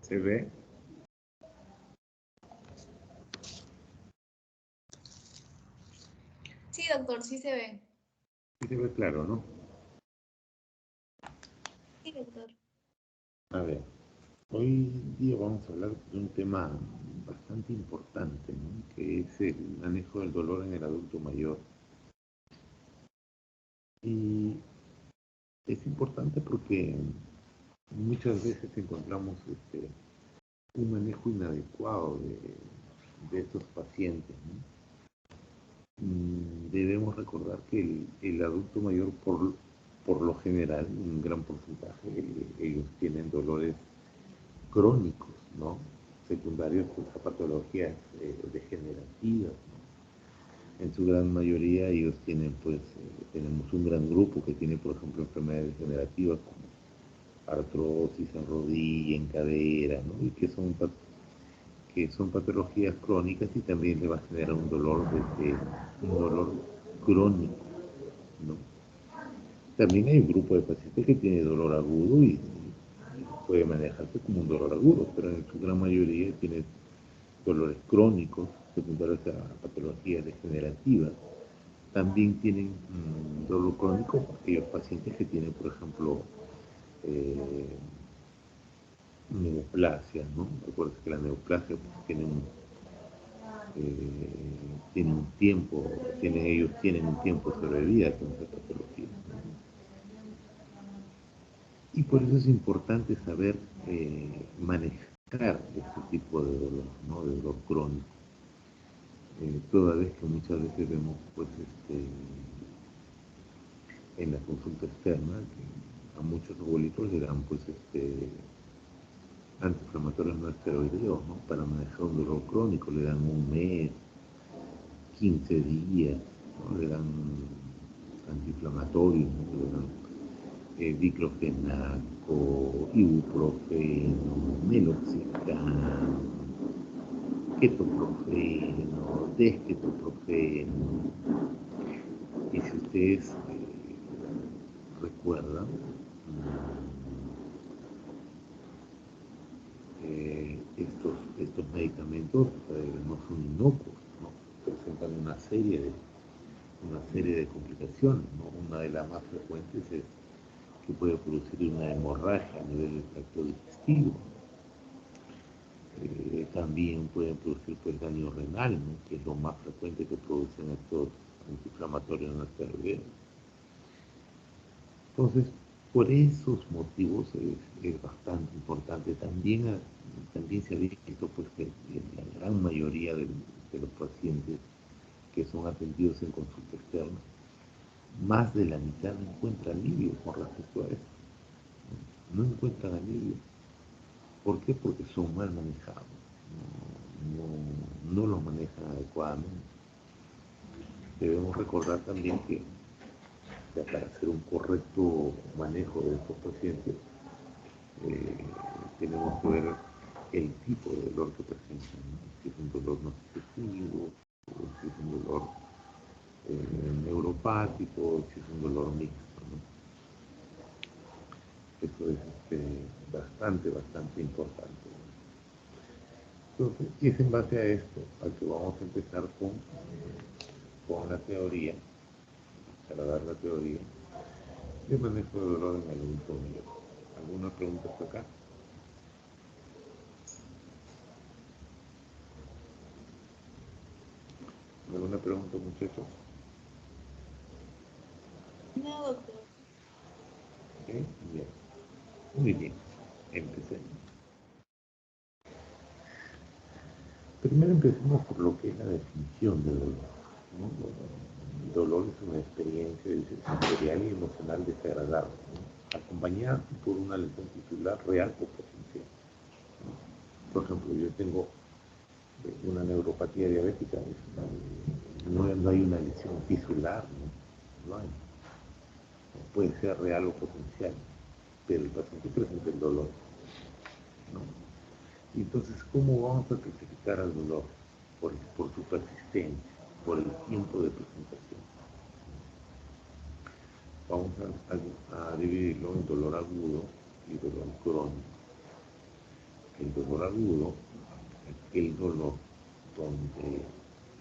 ¿Se ve? Sí, doctor, sí se ve. Sí se ve claro, ¿no? Sí, doctor. A ver, hoy día vamos a hablar de un tema bastante importante, ¿no? Que es el manejo del dolor en el adulto mayor. Y es importante porque muchas veces encontramos un manejo inadecuado de estos pacientes, ¿no? Debemos recordar que el adulto mayor, por lo general, un gran porcentaje, ellos tienen dolores crónicos, ¿no? Secundarios pues, a patologías degenerativas, ¿no? En su gran mayoría ellos tienen, pues, tenemos un gran grupo que tiene, por ejemplo, enfermedades degenerativas como artrosis en rodilla, en cadera, ¿no? Y que son patologías crónicas y también le va a generar un dolor crónico, ¿no? También hay un grupo de pacientes que tiene dolor agudo y puede manejarse como un dolor agudo, pero en su gran mayoría tiene dolores crónicos, secundarios a patologías degenerativas. También tienen dolor crónico aquellos pacientes que tienen, por ejemplo, eh, neoplasia, ¿no? Recuerda que la neoplasia pues, tiene un tiempo, ellos tienen un tiempo de sobrevida con esa patología, ¿no? Y por eso es importante saber manejar este tipo de dolor, ¿no? De dolor crónico. Toda vez que muchas veces vemos pues, en la consulta externa que a muchos abuelitos le dan pues, antiinflamatorios no esteroideos, ¿no? Para manejar un dolor crónico, le dan un mes, 15 días, ¿no? Le dan antiinflamatorios, ¿no? Le dan diclofenaco, ibuprofeno, meloxicam, ketoprofeno, dexketoprofeno. Y si ustedes recuerdan, estos medicamentos no son inocuos, ¿no? Presentan una serie de complicaciones, ¿no? Una de las más frecuentes es que puede producir una hemorragia a nivel del tracto digestivo. También pueden producir pues, daño renal, ¿no? Que es lo más frecuente que producen estos antiinflamatorios no esteroideos. Entonces, por esos motivos es bastante importante. También se ha visto pues, que la gran mayoría de los pacientes que son atendidos en consulta externa, más de la mitad no encuentra alivio con respecto a esto. No encuentran alivio. ¿Por qué? Porque son mal manejados. No los manejan adecuadamente. Debemos recordar también que para hacer un correcto manejo de estos pacientes, tenemos que ver el tipo de dolor que presentan, ¿no? Si es un dolor no excesivo, si es un dolor neuropático, si es un dolor mixto, ¿no? Eso es bastante importante. Entonces, y es en base a esto al que vamos a empezar con la teoría, para dar la teoría de manejo de dolor en el adulto mayor. ¿Alguna pregunta hasta acá? ¿Alguna pregunta, muchachos? No, doctor. ¿Okay? Bien. Muy bien. Empecemos. Primero empecemos por lo que es la definición de dolor, ¿no? El dolor es una experiencia sensorial y emocional desagradable, ¿no? Acompañada por una lesión tisular real o potencial, ¿no? Por ejemplo, yo tengo una neuropatía diabética, no hay una lesión tisular, ¿no? No hay. Puede ser real o potencial, pero el paciente presenta el dolor, ¿no? Y entonces, ¿cómo vamos a clasificar al dolor? Por su persistencia, por el tiempo de presentación. Vamos a dividirlo en dolor agudo y dolor crónico. El dolor agudo, el dolor donde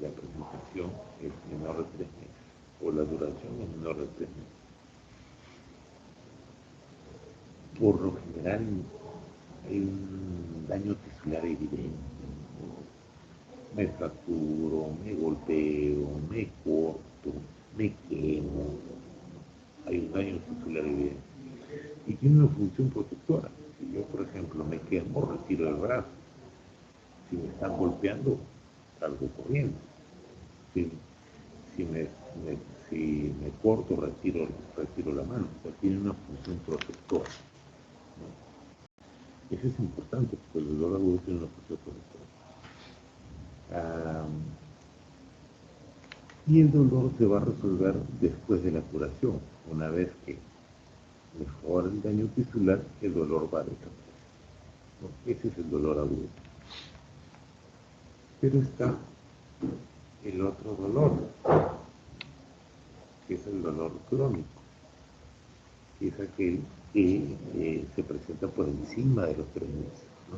la presentación es menor de 3 meses o la duración es menor de 3 meses. Por lo general hay un daño tisular evidente. Me fracturo, me golpeo, me corto, me quemo. Hay un daño tisular evidente. Y tiene una función protectora. Si yo, por ejemplo, me quemo, retiro el brazo. Si me están golpeando, salgo corriendo. Si, si me corto, retiro la mano. O sea, tiene una función protectora, ¿no? Eso es importante, porque el dolor agudo tiene una función protectora. Y el dolor se va a resolver después de la curación. Una vez que mejora el daño tisular, el dolor va a desaparecer, ¿no? Ese es el dolor agudo. Pero está el otro dolor, que es el dolor crónico, que es aquel que se presenta por encima de los 3 meses, ¿no?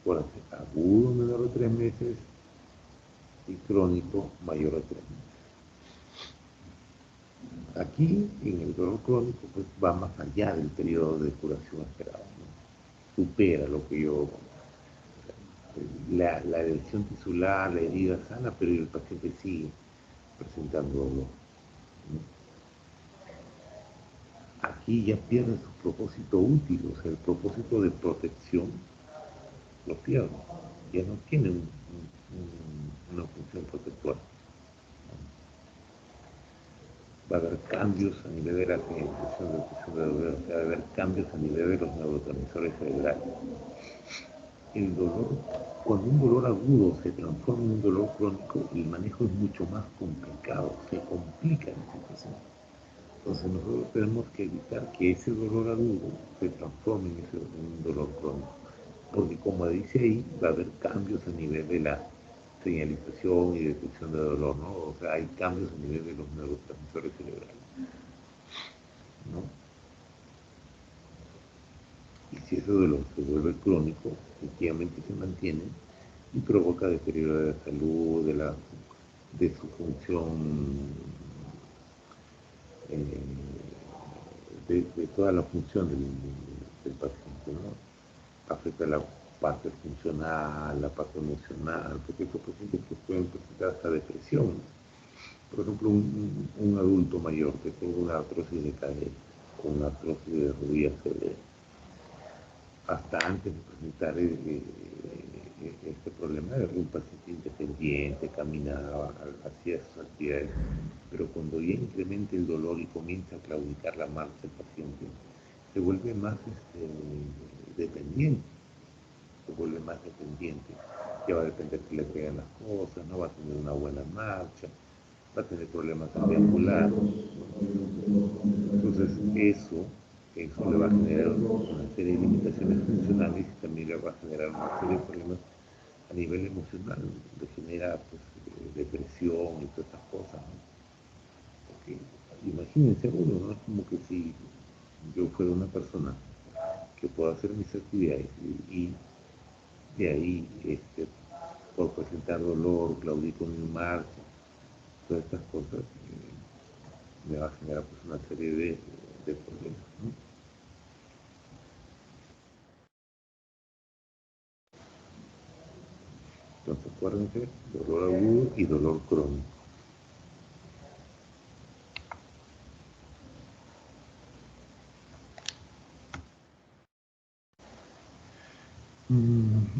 Por agudo menor de 3 meses y crónico mayor de 3 meses. Aquí, en el dolor crónico, pues va más allá del periodo de curación esperado, ¿no? Supera lo que yo... La lesión tisular, la herida sana, pero el paciente sigue presentando dolor, ¿no? Aquí ya pierde su propósito útil, o sea, el propósito de protección lo pierde, ya no tiene una función protectora. Va a haber cambios a nivel de la señalización del tejido de dolor, o sea, va a haber cambios a nivel de los neurotransmisores cerebrales. El dolor, cuando un dolor agudo se transforma en un dolor crónico, el manejo es mucho más complicado, se complica la situación. Entonces nosotros tenemos que evitar que ese dolor agudo se transforme en un dolor crónico, porque como dice ahí, va a haber cambios a nivel de la señalización y detección de dolor, ¿no? O sea, hay cambios a nivel de los neurotransmisores cerebrales, ¿no? Y si ese dolor se vuelve crónico, efectivamente se mantiene y provoca deterioro de la salud, de su función, eh, de toda la función del paciente, ¿no? Afecta la parte funcional, la parte emocional, porque estos pacientes pues, pueden presentar hasta depresión. Por ejemplo, un adulto mayor que tenga una artrosis de cadera o una artrosis de rodilla severa, hasta antes de presentar este problema, era un paciente independiente, caminaba, hacía sus actividades, pero cuando ya incrementa el dolor y comienza a claudicar la marcha el paciente, se vuelve más dependiente, ya va a depender que le peguen las cosas, no va a tener una buena marcha, va a tener problemas cardiovasculares. Entonces eso le va a generar una serie de limitaciones funcionales y también le va a generar una serie de problemas a nivel emocional, le genera pues, depresión y todas estas cosas, ¿no? Porque imagínense uno, ¿no? Es como que si yo fuera una persona que pueda hacer mis actividades y de ahí por presentar dolor, claudico en mi marcha, todas estas cosas me va a generar pues, una serie de problemas, ¿no? Entonces acuérdense, dolor agudo y dolor crónico.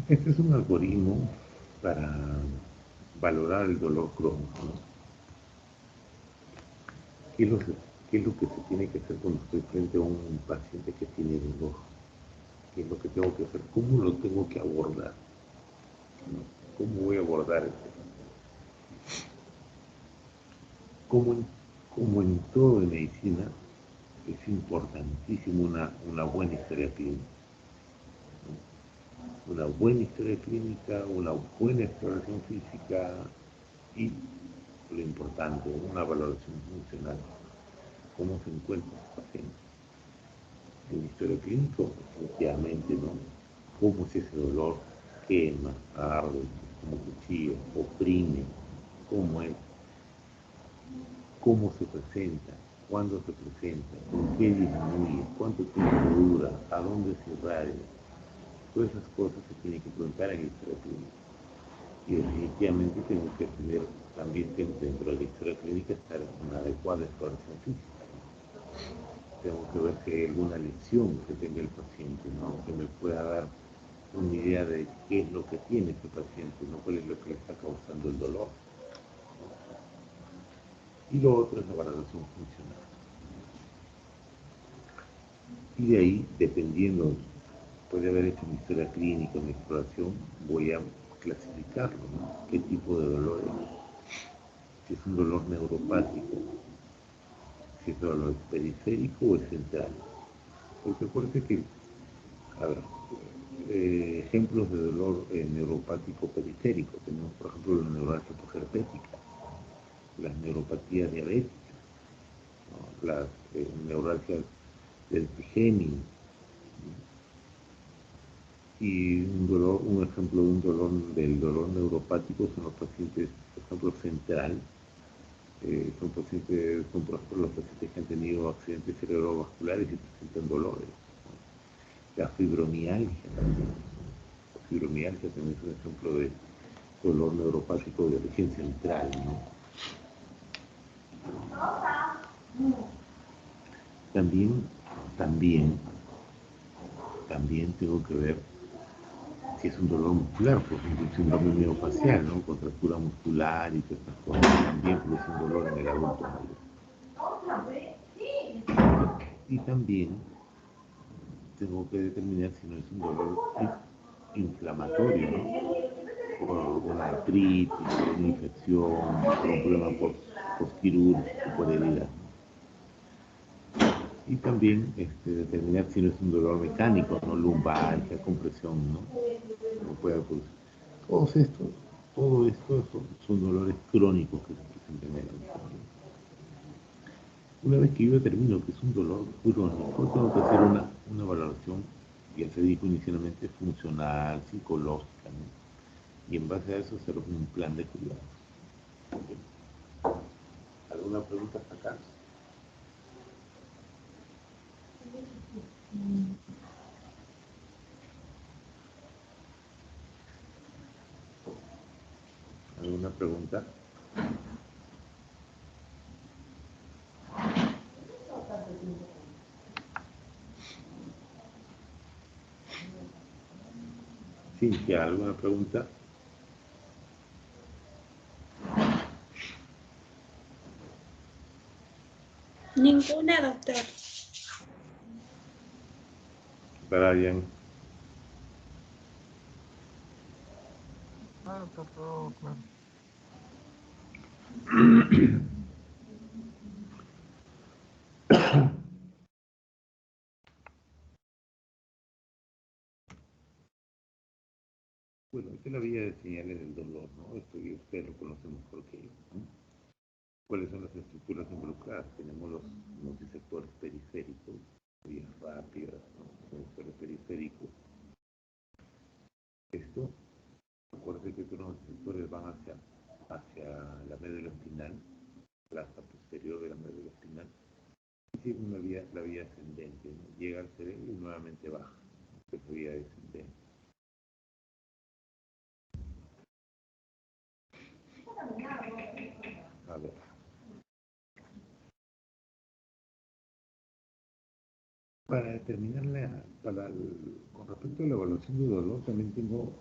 Este es un algoritmo para valorar el dolor crónico, ¿no? ¿Qué es, lo que, ¿Qué es lo que se tiene que hacer cuando estoy frente a un paciente que tiene dolor? ¿Qué es lo que tengo que hacer? ¿Cómo lo tengo que abordar? ¿No? ¿Cómo voy a abordar este paciente? Como en, como en todo en medicina, es importantísimo una buena historia clínica, ¿no? Una buena historia clínica, una buena exploración física y, lo importante, una valoración funcional. ¿Cómo se encuentra el paciente? El historia clínico, definitivamente, ¿no? cómo es ese dolor, quema, arde, como cuchillo, oprime, cómo es, cómo se presenta, cuándo se presenta, por qué disminuye, cuánto tiempo dura, a dónde se irradia. Todas esas cosas se tienen que preguntar en la historia clínica. Y definitivamente tengo que tener también dentro de la historia clínica estar una adecuada exploración física. Tengo que ver si hay alguna lesión que tenga el paciente, ¿no? Que me pueda dar una idea de qué es lo que tiene este paciente, ¿no? Cuál es lo que le está causando el dolor. Y lo otro es la valoración funcional. Y de ahí, dependiendo, puede haber hecho mi historia clínica, mi exploración, voy a clasificarlo, ¿no? ¿Qué tipo de dolor es? Si es un dolor neuropático, si es dolor periférico o es central. Porque acuérdense que, a ver, ejemplos de dolor neuropático periférico, tenemos por ejemplo la neuralgia posherpética, las neuropatías diabéticas, ¿no? Las neuralgias del trigémino, y un ejemplo de un dolor del dolor neuropático son los pacientes, por ejemplo, central, son pacientes, son por ejemplo los pacientes que han tenido accidentes cerebrovasculares y presentan dolores. La fibromialgia también. La fibromialgia también es un ejemplo de dolor neuropático de origen central, ¿no? También, también tengo que ver si es un dolor muscular, por ejemplo, un síndrome miofacial, ¿no? Contractura muscular y todas estas cosas. También produce un dolor en el adulto mayor. Y también tengo que determinar si no es un dolor inflamatorio, ¿no? Por una artritis, por una infección, por un problema postquirúrgico, por heridas. Y también determinar si no es un dolor mecánico, ¿no? Lumbar, compresión, ¿no? No puede producir. Todo esto son dolores crónicos que se presentan en el adulto. Una vez que yo determino que es un dolor crónico, tengo que hacer una valoración, ya se dijo inicialmente, funcional, psicológica, ¿no? Y en base a eso hacer un plan de cuidado. ¿Alguna pregunta hasta acá? ¿Alguna pregunta? Cintia, ¿alguna pregunta? Ninguna, doctor. Brian. Doctor, todo claro. Bueno, esta es la vía de señales del dolor, ¿no? Esto usted lo conoce mejor que yo, ¿no? ¿Cuáles son las estructuras involucradas? Tenemos los nociceptores periféricos, vías rápidas, ¿no? Nociceptores periféricos. Esto, acuérdense que estos nociceptores van hacia la médula espinal, la plaza posterior de la médula espinal, y sigue la vía ascendente, ¿no? Llega al cerebro y nuevamente baja, es la vía descendente. A ver. Para determinar con respecto a la evaluación de dolor, también tengo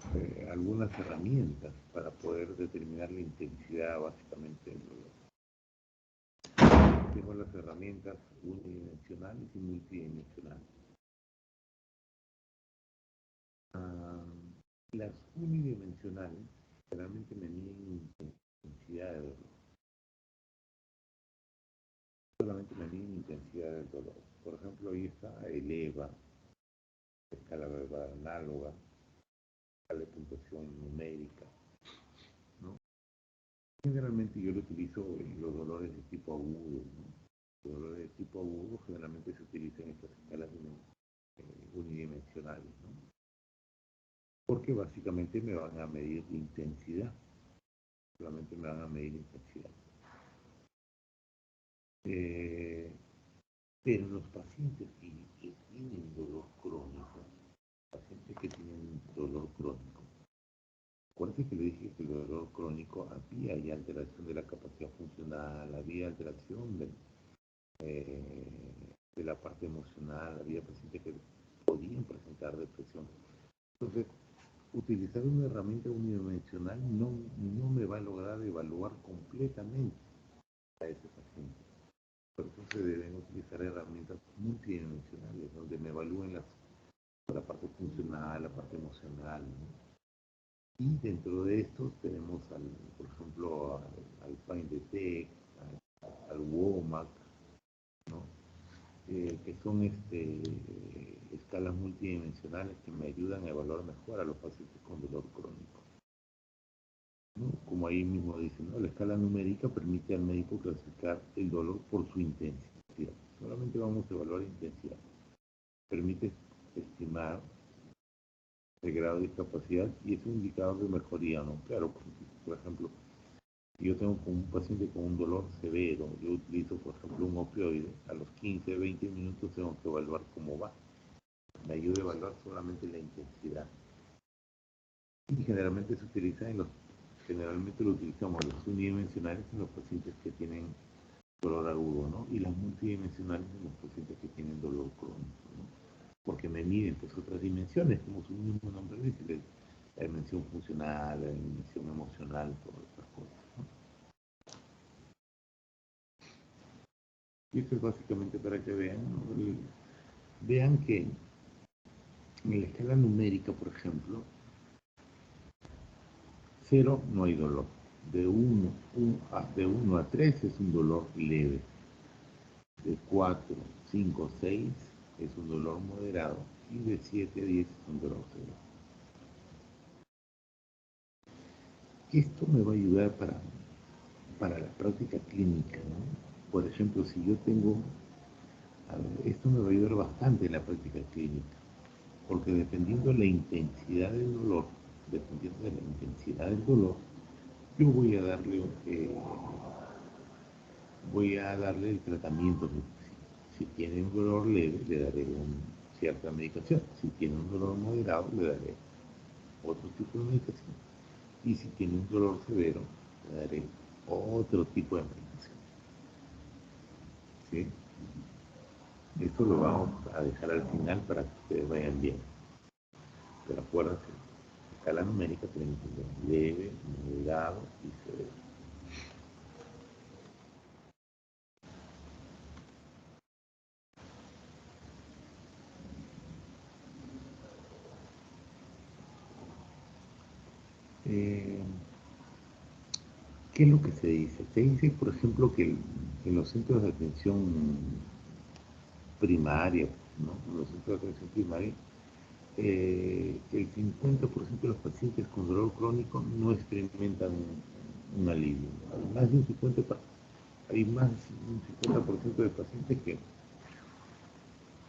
algunas herramientas para poder determinar la intensidad básicamente del dolor. Tengo las herramientas unidimensionales y multidimensionales. Las unidimensionales realmente me miden intensidad de dolor. Solamente me miden intensidad del dolor. Por ejemplo, ahí está el EVA, escala verbal análoga, escala de puntuación numérica, ¿no? Generalmente yo lo utilizo en los dolores de tipo agudo, ¿no? Los dolores de tipo agudo generalmente se utilizan estas escalas unidimensionales, ¿no? porque básicamente me van a medir la intensidad, solamente me van a medir intensidad. Pero los pacientes que tienen dolor crónico, pacientes que tienen dolor crónico, acuérdense que le dije que el dolor crónico había ya alteración de la capacidad funcional, había alteración de la parte emocional, había pacientes que podían presentar depresión. Entonces, utilizar una herramienta unidimensional no me va a lograr evaluar completamente a ese paciente. Por eso se deben utilizar herramientas multidimensionales, donde me evalúen la parte funcional, la parte emocional, ¿no? Y dentro de estos tenemos, por ejemplo, al Find Detect, al WOMAC, ¿no? Que son escalas multidimensionales que me ayudan a evaluar mejor a los pacientes con dolor crónico, ¿no? Como ahí mismo dicen, ¿no? La escala numérica permite al médico clasificar el dolor por su intensidad. Solamente vamos a evaluar intensidad. Permite estimar el grado de discapacidad y es un indicador de mejoría, ¿no? Claro, por ejemplo, yo tengo un paciente con un dolor severo, yo utilizo, por ejemplo, un opioide, a los 15, 20 minutos tengo que evaluar cómo va. Me ayuda a evaluar solamente la intensidad. Y generalmente se utiliza generalmente lo utilizamos los unidimensionales en los pacientes que tienen dolor agudo, ¿no? Y las multidimensionales en los pacientes que tienen dolor crónico, ¿no? Porque me miden pues otras dimensiones, como su mismo nombre dice, la dimensión funcional, la dimensión emocional, todas estas cosas, ¿no? Y esto es básicamente para que vean, ¿no? Vean que en la escala numérica, por ejemplo, 0 no hay dolor. De 1 a 3 es un dolor leve. De 4, 5, 6 es un dolor moderado. Y de 7 a 10 es un dolor severo. Esto me va a ayudar para la práctica clínica, ¿no? Por ejemplo, si yo tengo, esto me va a ayudar bastante en la práctica clínica, porque dependiendo de la intensidad del dolor, yo voy a darle el tratamiento. Si tiene un dolor leve, le daré cierta medicación. Si tiene un dolor moderado, le daré otro tipo de medicación. Y si tiene un dolor severo, le daré otro tipo de medicación. ¿Sí? Esto lo vamos a dejar al final para que ustedes vayan bien. Pero acuérdense, escala numérica tenemos leve, moderado y severo. ¿Qué es lo que se dice? Se dice, por ejemplo, que en los centros de atención primaria, ¿no? En los centros de atención primaria, el 50% de los pacientes con dolor crónico no experimentan un alivio. Hay más de un 50% de pacientes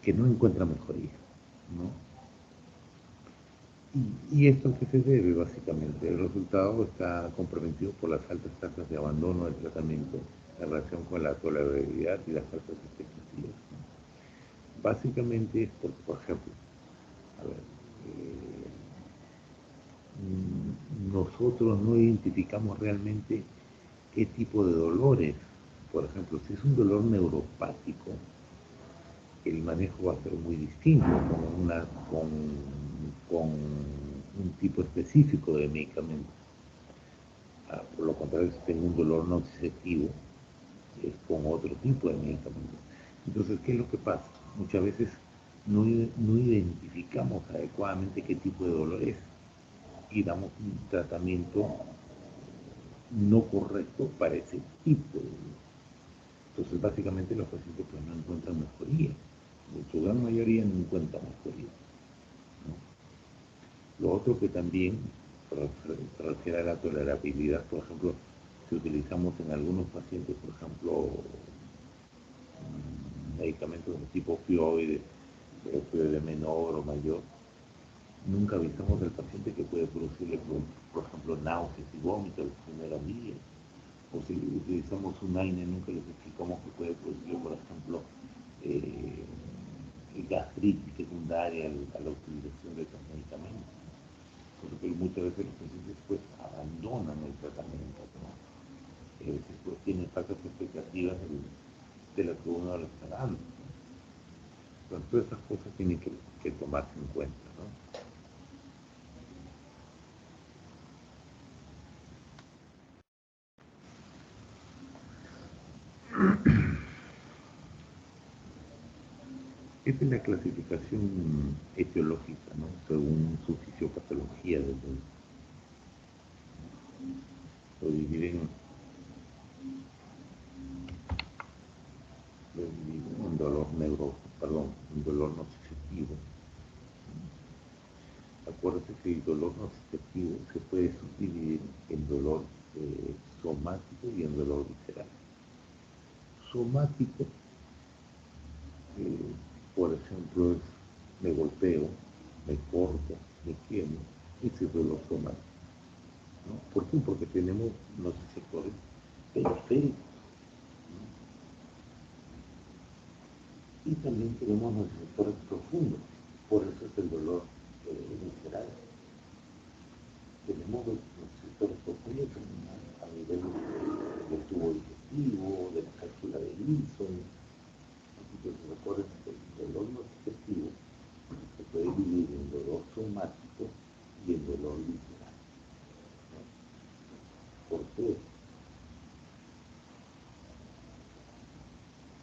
que no encuentran mejoría, ¿no? ¿Y esto a qué se debe básicamente? El resultado está comprometido por las altas tasas de abandono del tratamiento en relación con la tolerabilidad y las altas expectativas, ¿no? Básicamente es porque, por ejemplo, a ver, nosotros no identificamos realmente qué tipo de dolores. Por ejemplo, si es un dolor neuropático, el manejo va a ser muy distinto con un tipo específico de medicamento. Por lo contrario, si tengo un dolor nociceptivo, es con otro tipo de medicamento. Entonces, ¿qué es lo que pasa? Muchas veces no identificamos adecuadamente qué tipo de dolor es y damos un tratamiento no correcto para ese tipo de dolor. Entonces, básicamente los pacientes pues, no encuentran mejoría. En su gran mayoría no encuentran mejoría, ¿no? Lo otro que también se refiere a la tolerabilidad, por ejemplo, si utilizamos en algunos pacientes, por ejemplo, medicamentos de tipo opioide menor o mayor, Nunca avisamos al paciente que puede producirle, por ejemplo, náuseas y vómitos los primeros días. O si utilizamos un AINE, nunca les explicamos que puede producirle, por ejemplo, eh, gastritis secundaria a la utilización de estos medicamentos. Porque muchas veces los pacientes pues abandonan el tratamiento, ¿no? A veces pues tienen falsas expectativas de lo que uno le está dando, ¿no? Entonces todas esas cosas tienen que tomarse en cuenta, ¿no? Esta es la clasificación etiológica, ¿no? Según su fisiopatología del dolor. Lo dividen en un dolor nociceptivo. Acuérdate que el dolor nociceptivo se puede subdividir en dolor somático y en dolor visceral. Somático, eh, por ejemplo, es me golpeo, me corto, me quemo, ese es dolor somático, ¿no? ¿Por qué? Porque tenemos los sectores periféricos, ¿no? Y también tenemos los sectores profundos, por eso es el dolor visceral. Tenemos los sectores profundos a nivel del tubo digestivo, de la cápsula de Wilson. Entonces recuerden que el dolor nociceptivo se puede dividir en dolor somático y en dolor visceral, ¿no? ¿Por qué?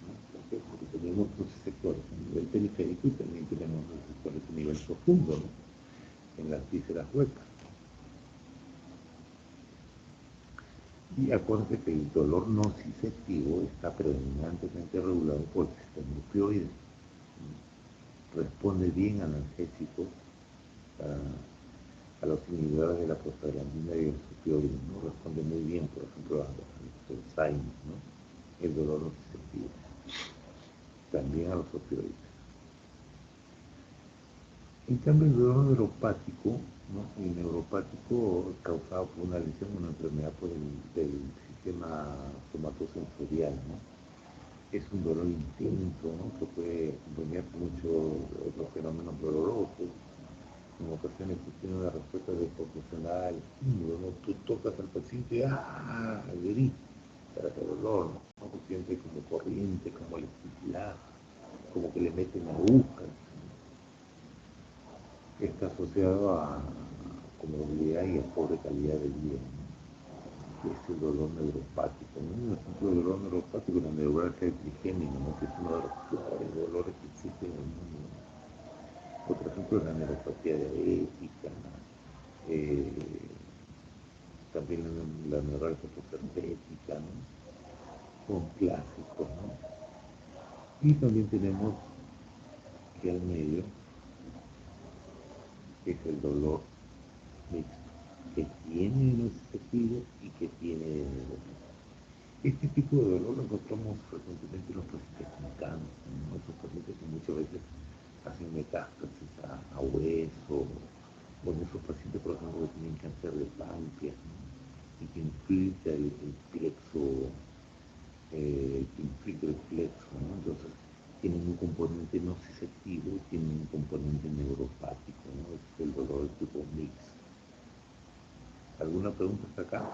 ¿No? ¿Por qué? Porque tenemos los sectores a nivel periférico y también tenemos los sectores a nivel profundo, ¿no? En las vísceras huecas. Y acuérdense que el dolor nociceptivo está predominantemente regulado por el sistema opioide. Responde bien a analgésicos, a los inhibidores de la prostaglandina y los opioides, ¿no? Responde muy bien, por ejemplo, a los Alzheimer, ¿no? El dolor nociceptivo. También a los opioides. En cambio, el dolor neuropático, ¿no? El neuropático causado por una lesión, una enfermedad por del sistema somatosensorial, ¿no? Es un dolor intenso, ¿no? Que puede acompañar mucho otros fenómenos dolorosos. En ocasiones tú tienes una respuesta desproporcional, ¿no? Tú tocas al paciente, ¡ah! Grita, el dolor, ¿no? Se siente como corriente, como electricidad, como que le meten agujas. Está asociado a comodidad y a pobre calidad de vida, ¿no? Es el dolor neuropático, ¿no? Un ejemplo de dolor neuropático es la neuralgia trigémina, ¿no? Que es uno de los peores dolores que existen en el mundo, ¿no? Otro ejemplo es la neuropatía diabética, eh, también la neuralgia postherpética, ¿no? Son clásicos, ¿no? Y también tenemos que al medio es el dolor mixto, que tiene nociceptivo y que tiene de neuropático. Este tipo de dolor lo encontramos frecuentemente en los pacientes con cáncer, ¿no? Estos pacientes que muchas veces hacen metástasis a hueso, o en esos pacientes, por ejemplo, que tienen cáncer de páncreas, ¿no? Y que infiltra el plexo, ¿no? Entonces, tienen un componente nociceptivo y tienen un componente neuropático, ¿no? Es el dolor de tipo mix. ¿Alguna pregunta hasta acá?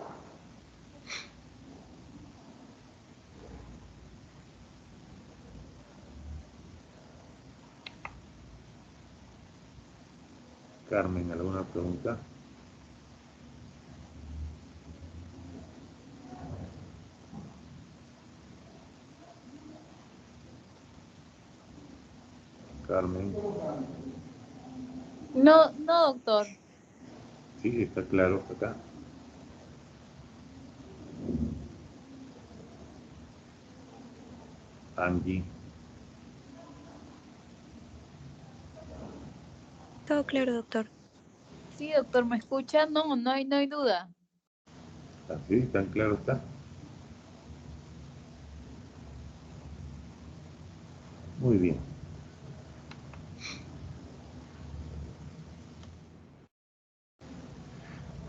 Carmen, ¿alguna pregunta? Carmen. No, no, doctor. Sí, está claro hasta acá. Angie. Todo claro, doctor. Sí, doctor, ¿me escucha? No, no hay duda. Así, tan claro está. Muy bien.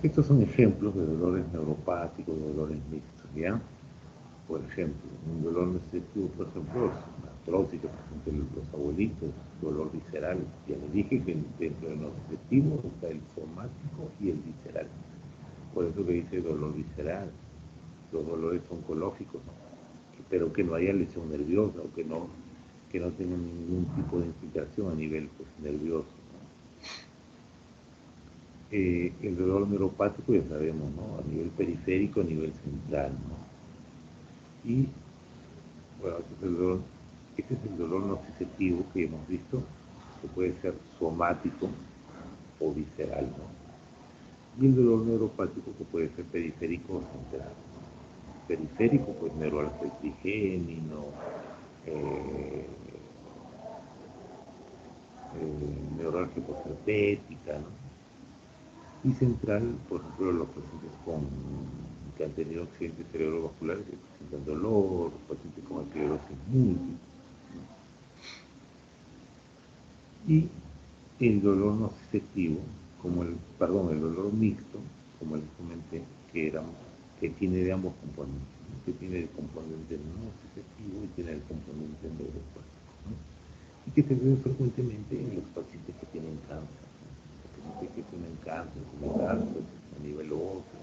Estos son ejemplos de dolores neuropáticos, de dolores mixtos, ¿ya? Por ejemplo, un dolor nocicetivo, por ejemplo, es una artrosis que presentan los abuelitos, dolor visceral. Ya les dije que dentro del nocicetivo está el somático y el visceral. Por eso que dice dolor visceral, los dolores oncológicos, pero que no haya lesión nerviosa o que no tengan ningún tipo de infiltración a nivel pues, nervioso. El dolor neuropático ya sabemos, ¿no? A nivel periférico, a nivel central, ¿no? Y, bueno, este es el dolor nociceptivo que hemos visto, que puede ser somático o visceral, ¿no? Y el dolor neuropático que puede ser periférico o central. Periférico, pues neuralgia trigémino, neuralgia posterpética, ¿no? Y central, por ejemplo, los pacientes que han tenido accidentes cerebrovasculares que presentan dolor, los pacientes con esclerosis múltiple. Y el dolor nociceptivo, el dolor mixto, como les comenté, que tiene de ambos componentes, ¿no? Que tiene el componente nociceptivo y tiene el componente neuropático, ¿no? Y que se ve frecuentemente en los pacientes que tienen cáncer, ¿no? Los pacientes que tienen cáncer a nivel óseo,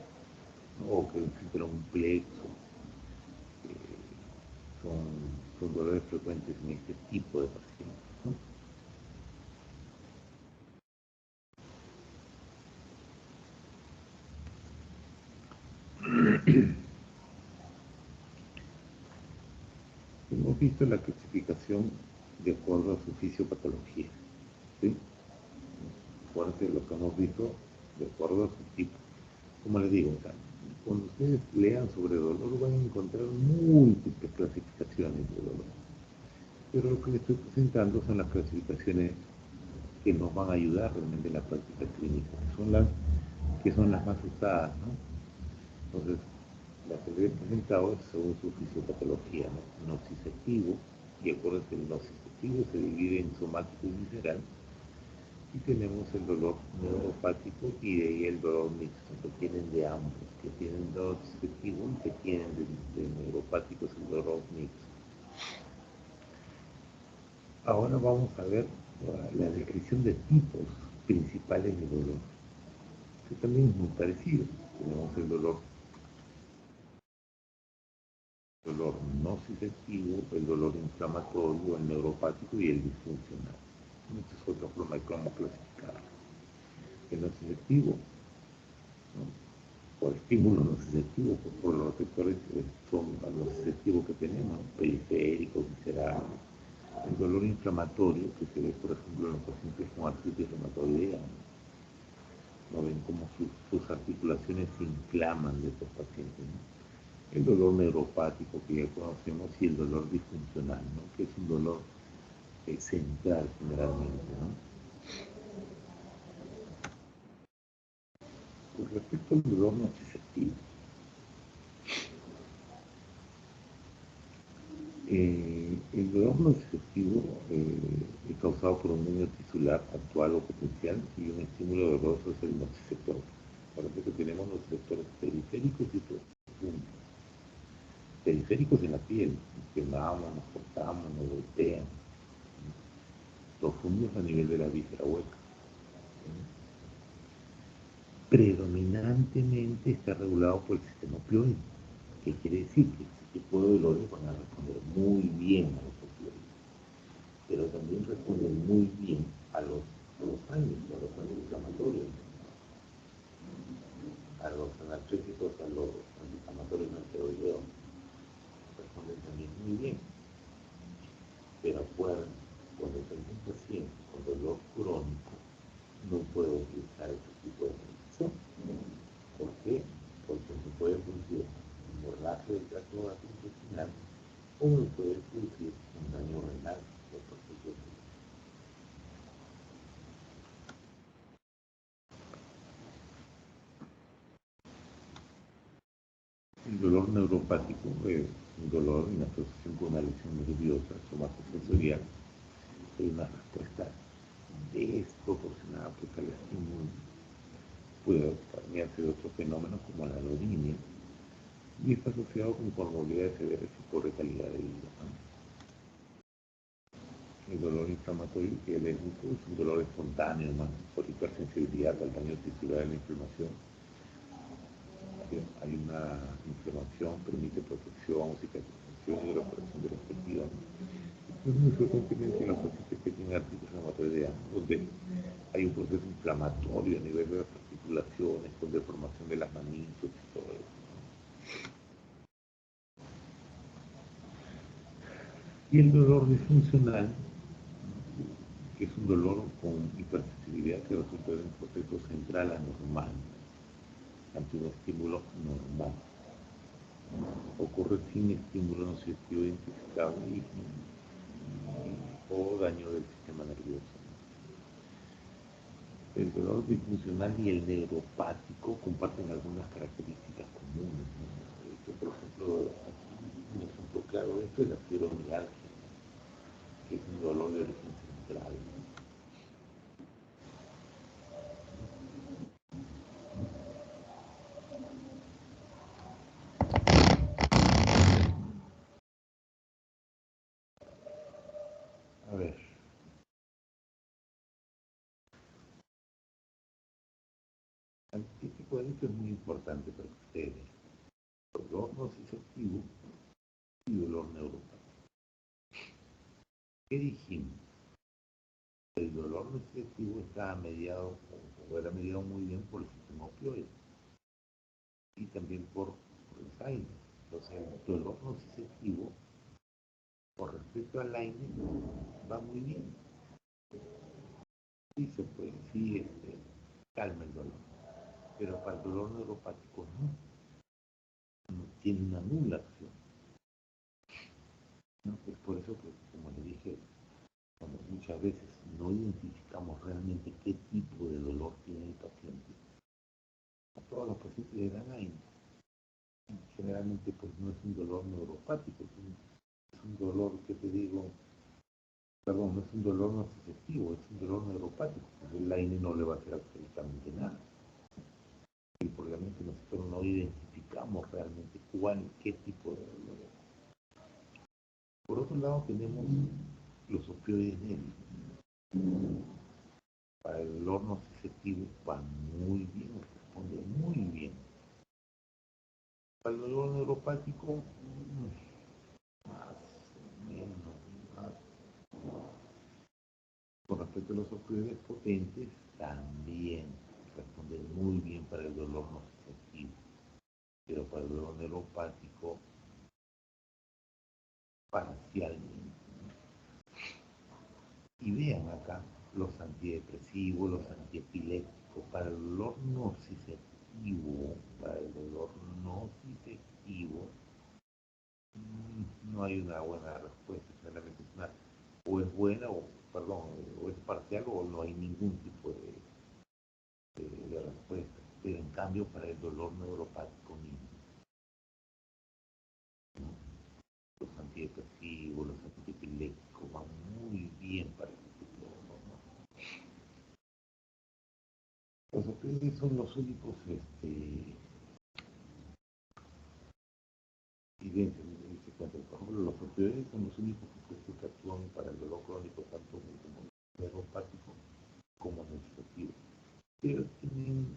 ¿no? O que existen un plexo, son, son dolores frecuentes en este tipo de pacientes, ¿no? Hemos visto la clasificación de acuerdo a su fisiopatología, ¿sí? Acuérdense de lo que hemos visto de acuerdo a su tipo. Como les digo, o sea, cuando ustedes lean sobre dolor van a encontrar múltiples clasificaciones de dolor. Pero lo que les estoy presentando son las clasificaciones que nos van a ayudar realmente en la práctica clínica, que son las más usadas, ¿no? Entonces, la que les he presentado es según su fisiopatología, ¿no? Nociceptivo, y acuérdense, el nociceptivo se divide en somático y visceral, y tenemos el dolor neuropático y de ahí el dolor mixto, que tienen de ambos, que tienen dolor nociceptivo y que tienen de neuropático, es el dolor mixto. Ahora vamos a ver la descripción de tipos principales de dolor, que también es muy parecido. Tenemos el dolor nociceptivo, el dolor inflamatorio, el neuropático y el disfuncional. Esta es otra forma de cómo clasificarlo. El nociceptivo, ¿no? Por estímulo nociceptivo, por los receptores que son nociceptivos que tenemos, periféricos, viscerales. El dolor inflamatorio, que se ve, por ejemplo, en los pacientes con artritis reumatoidea, ¿no? Ven cómo sus articulaciones se inflaman de estos pacientes, ¿no? El dolor neuropático que ya conocemos y el dolor disfuncional, ¿no? Que es un dolor central generalmente, ¿no? Con respecto al dolor nociceptivo, el dolor nociceptivo es causado por un daño tisular actual o potencial y un estímulo doloroso es el nociceptor. Parece que tenemos nociceptores periféricos y profundos. Periféricos en la piel, nos quemamos, nos cortamos, nos golpean. Profundos a nivel de la víscera hueca. Predominantemente está regulado por el sistema opioide. ¿Qué quiere decir? Que este tipo de dolores van a responder muy bien a los opioides, pero también responden muy bien a los antiinflamatorios, a los analgésicos, a los antiinflamatorios no esteroideos, responden también muy bien. Pero cuando tengo un paciente con dolor crónico, no puedo utilizar este tipo de medicación. ¿Por qué? Porque me puede producir un hemorragia del tracto gastrointestinal o me puede producir un daño renal. El dolor neuropático es un dolor en asociación con una lesión nerviosa somatosensorial. Hay una respuesta desproporcionada porque el estímulo puede acompañarse de otros fenómenos como la alodinia y está asociado con comorbilidades severas y pobre calidad de vida, ¿no? El dolor inflamatorio y alérgico es un dolor espontáneo, ¿no? Por hipersensibilidad al daño tisular de la inflamación. Hay una inflamación, permite protección, cicatrización y reparación de la tejido. Es muy frecuentemente en los pacientes que tienen artritis reumatoidea, donde hay un proceso inflamatorio a nivel de las articulaciones, con deformación de las manitos y todo eso. Y el dolor disfuncional, que es un dolor con hipersensibilidad que resulta de un proceso central anormal ante un estímulo normal. Ocurre sin estímulo nocivo identificable o daño del sistema nervioso. El dolor disfuncional y el neuropático comparten algunas características comunes, ¿no? Por ejemplo, un ejemplo claro de esto es la fibromialgia, que es un dolor de origen central. A ver, este cuadrito es muy importante para ustedes. Dolor nociceptivo y dolor neuropático. ¿Qué dijimos? El dolor nociceptivo está mediado, o era mediado muy bien por el sistema opioide y también por el AINE. Entonces, el dolor nociceptivo, con respecto al AINE, va muy bien. Sí, se puede, sí, calma el dolor. Pero para el dolor neuropático no tiene una nula acción, ¿no? Es por eso que, como le dije, muchas veces no identificamos realmente qué tipo de dolor tiene el paciente. A todos los pacientes le dan AINE. Generalmente pues no es un dolor neuropático, es un dolor que te digo, perdón, no es un dolor nociceptivo, es un dolor neuropático, porque el AINE no le va a hacer absolutamente nada. El problema es que nosotros no identificamos realmente qué tipo de dolor es. Por otro lado tenemos los opioides débiles. Para el dolor nociceptivo va muy bien, responde muy bien. Para el dolor neuropático, más o menos, más. Con respecto a los opioides potentes, también responden muy bien para el dolor nociceptivo, pero para el dolor neuropático, parcialmente. Y vean acá los antidepresivos, los antiepilépticos, para el dolor nociceptivo, no hay una buena respuesta, generalmente es una, o es buena, o perdón, o es parcial, o no hay ningún tipo de respuesta. Pero en cambio, para el dolor neuropático mismo, ¿no? Los antidepresivos, los antiepilépticos van muy bien para este tipo de dolor, ¿no? Los opioides son los únicos evidentes en este cuento. Por ejemplo, los opioides son los únicos que actúan para el dolor crónico, tanto como neuropático como nociceptivo. Pero tienen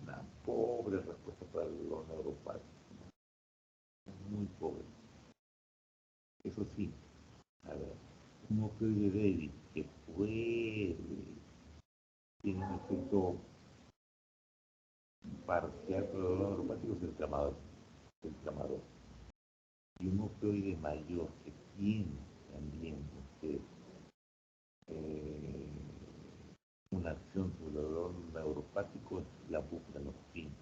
una pobre respuesta para el dolor neuropático, muy pobre. Eso sí, a ver, un opioide débil que tiene un efecto parcial para el dolor neuropático es el tramador. Y un opioide mayor que tiene también eh, una acción sobre el dolor neuropático es la buprenorfina,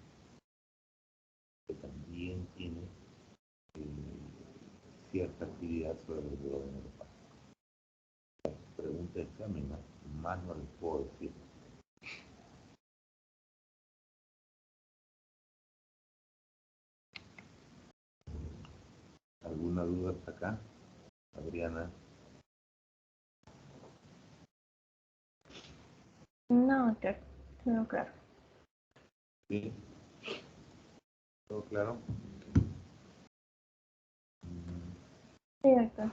que también tiene cierta actividad sobre el dolor neuropático. Pregunta de examen, ¿no? Más no les puedo decir. ¿Alguna duda hasta acá, Adriana? No, doctor. No, claro. ¿Sí? ¿Todo claro? Sí, doctor.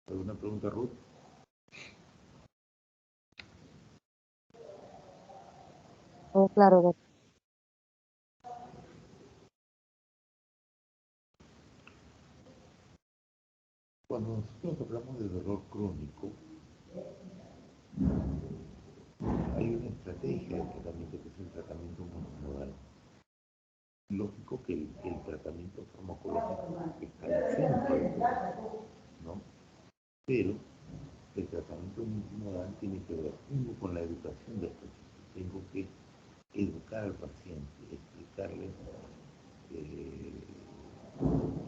¿Alguna pregunta, Ruth? Todo claro, doctor. Cuando nosotros hablamos de dolor crónico, hay una estrategia de tratamiento que es el tratamiento multimodal. Lógico que el tratamiento farmacológico está al centro del tratamiento, ¿no? Pero el tratamiento multimodal tiene que ver, uno, con la educación del paciente. Tengo que educar al paciente, explicarle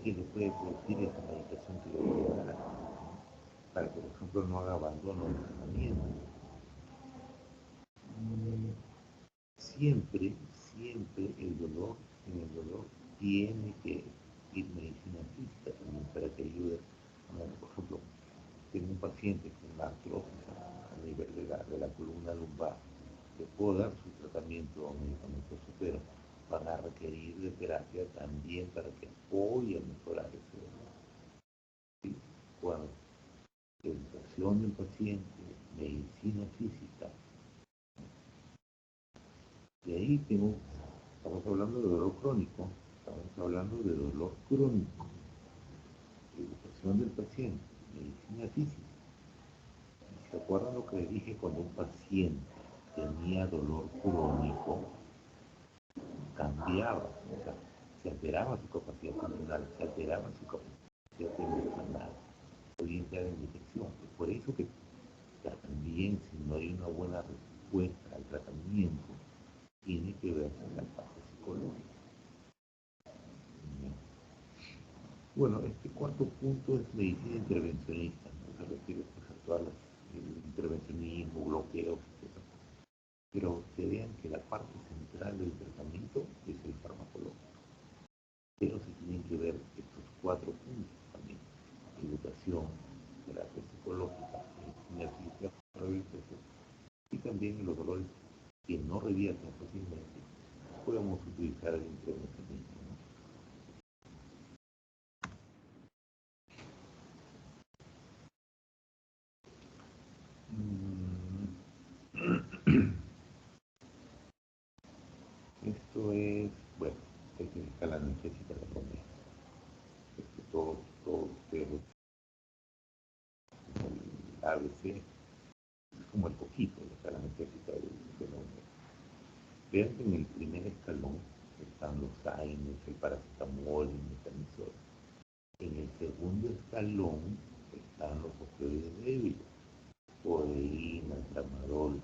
qué le puede producir esa medicación que le voy a dar, ¿no? Para que, por ejemplo, no haga abandono del tratamiento. Siempre, siempre en el dolor tiene que ir medicina física también para que ayude. Por ejemplo, tengo un paciente con una artrosis a nivel de la columna lumbar, le puedo dar su tratamiento medicamentoso, pero van a requerir de terapia también para que apoye a mejorar ese dolor. ¿Sí? Cuando educación del paciente, medicina física, y ahí estamos hablando de dolor crónico, estamos hablando de dolor crónico, educación del paciente, medicina física. ¿Se acuerdan lo que le dije cuando un paciente tenía dolor crónico? Cambiaba, o sea, se alteraba su capacidad funcional, se alteraba su capacidad emocional, podía entrar en infección. Es por eso que también, si no hay una buena respuesta al tratamiento, tiene que ver con la parte psicológica. Bueno, este cuarto punto es medicina intervencionista, ¿no? Se refiere pues, a todas las intervencionismo, bloqueos, etc. Pero que vean que la parte central del tratamiento es el farmacológico. Pero se tienen que ver estos cuatro puntos también: educación, terapia psicológica, medicina física, rehabilitación, y también en los dolores que no revierten fácilmente, podemos utilizar el intervencionismo, ¿no? Esto es, bueno, técnica la analgésica de comer. Todos ustedes, el ABC, es como el poquito de la analgésica del hombre. Vean que en el primer escalón están los AINES, el paracetamol, el metamizol. En el segundo escalón están los opioides débiles, codeína, tramadol.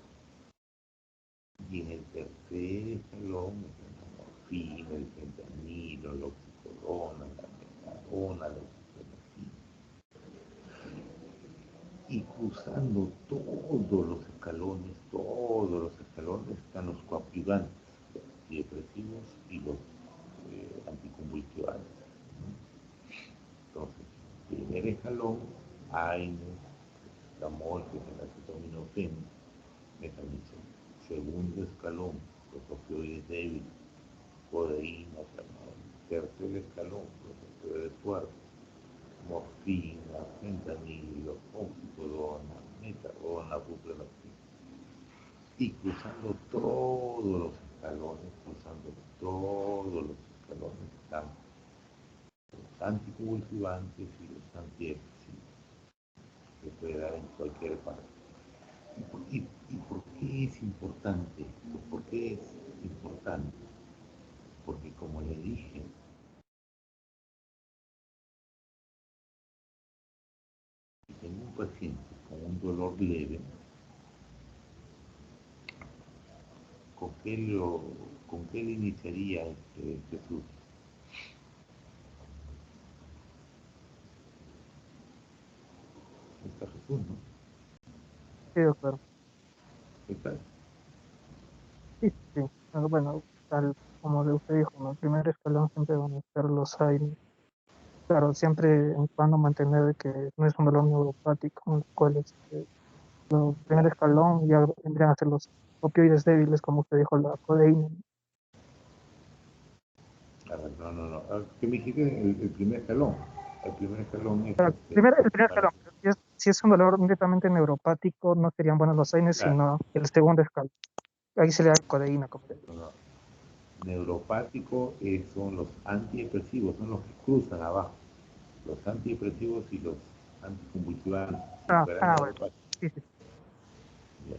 Y en el tercer escalón están la morfina, el fentanilo, la oxicodona, la metadona, la oxitocina. Y cruzando todos los escalones están los coadyuvantes, los antidepresivos y los anticonvulsivantes, ¿no? Entonces, primer escalón, AINES, paracetamol, que es el acetaminofén, metamizol. Segundo escalón, los opioides débiles, codeína, tramadol. Tercer escalón, los opioides fuertes, morfina, fentanilo, oxicodona, metadona, buprenorfina. Y cruzando todos los escalones están los anticonvulsivantes y los antidepresivos, que puede dar en cualquier parte. ¿Y por qué es importante esto? ¿Por qué es importante? Porque como le dije, si tengo un paciente con un dolor leve, ¿con con qué le iniciaría Jesús? Está Jesús, ¿no? Sí, doctor. Está. Sí, sí. Bueno, como usted dijo, en el primer escalón siempre van a estar los AINES. Claro, siempre en cuando mantener que no es un dolor neuropático, en el cual el primer Claro. escalón ya vendrían a ser los opioides débiles, como usted dijo, la codeína. A ver, no. ¿Qué me dijiste? El primer escalón. El primer escalón es El primer escalón, si es un dolor netamente neuropático, no serían buenos los AINES, claro, sino el segundo escalón. Ahí se le da codeína, como le digo. no. Neuropático son los antidepresivos, son los que cruzan abajo. Los antidepresivos y los anticonvulsivantes. Si fuera Bueno. neuropático. Sí, sí. Ya.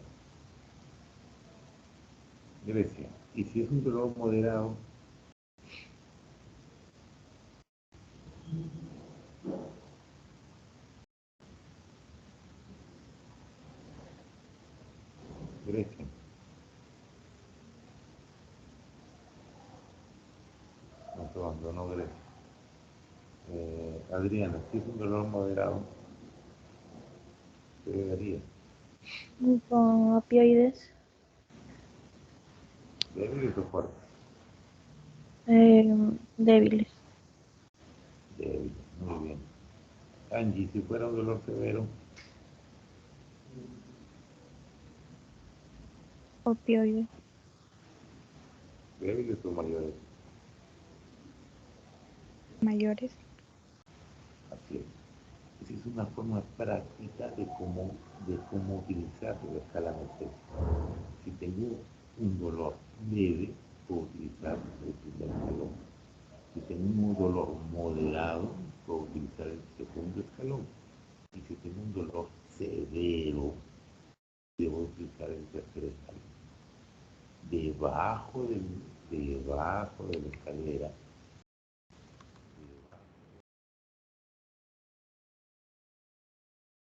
Grecia. Y si es un dolor moderado, Grecia. No se abandonó Grecia. Adriana, si es un dolor moderado, ¿qué debería? Con opioides ¿Débiles o fuertes? débiles. Débiles, muy bien. Angie, si fuera un dolor severo, Opioides débiles o mayores. mayores. Así es. Esa es una forma práctica de cómo utilizar la escala Merced. Si tengo un dolor leve, puedo utilizar el primer escalón. Si tengo un dolor moderado, puedo utilizar el segundo escalón. Y si tengo un dolor severo, debo utilizar el tercer escalón. Debajo, debajo de la escalera,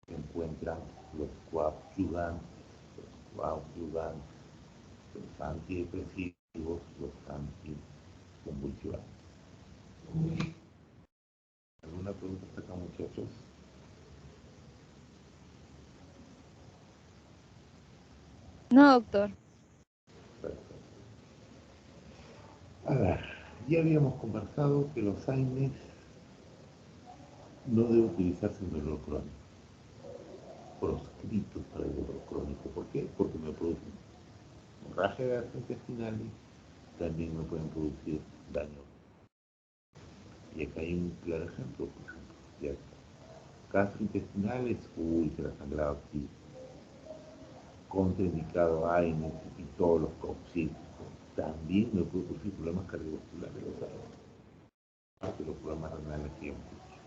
se encuentran los coadyuvantes, los antidepresivos, los anticonvulsivantes. ¿Alguna pregunta hasta acá, muchachos? No, doctor. Perfecto. A ver, ya habíamos conversado que los AINES no deben utilizarse en dolor crónico, proscritos para el dolor crónico. ¿Por qué? Porque me producen hemorragia gastrointestinales, también me pueden producir daño. Y acá hay un claro ejemplo, por ejemplo, ya gastrointestinales, úlcera, sangrado activo, contraindicado AINES y todos los coxígenos. También me puede producir problemas cardiovasculares, los AINES, aparte de los problemas renales que hemos dicho.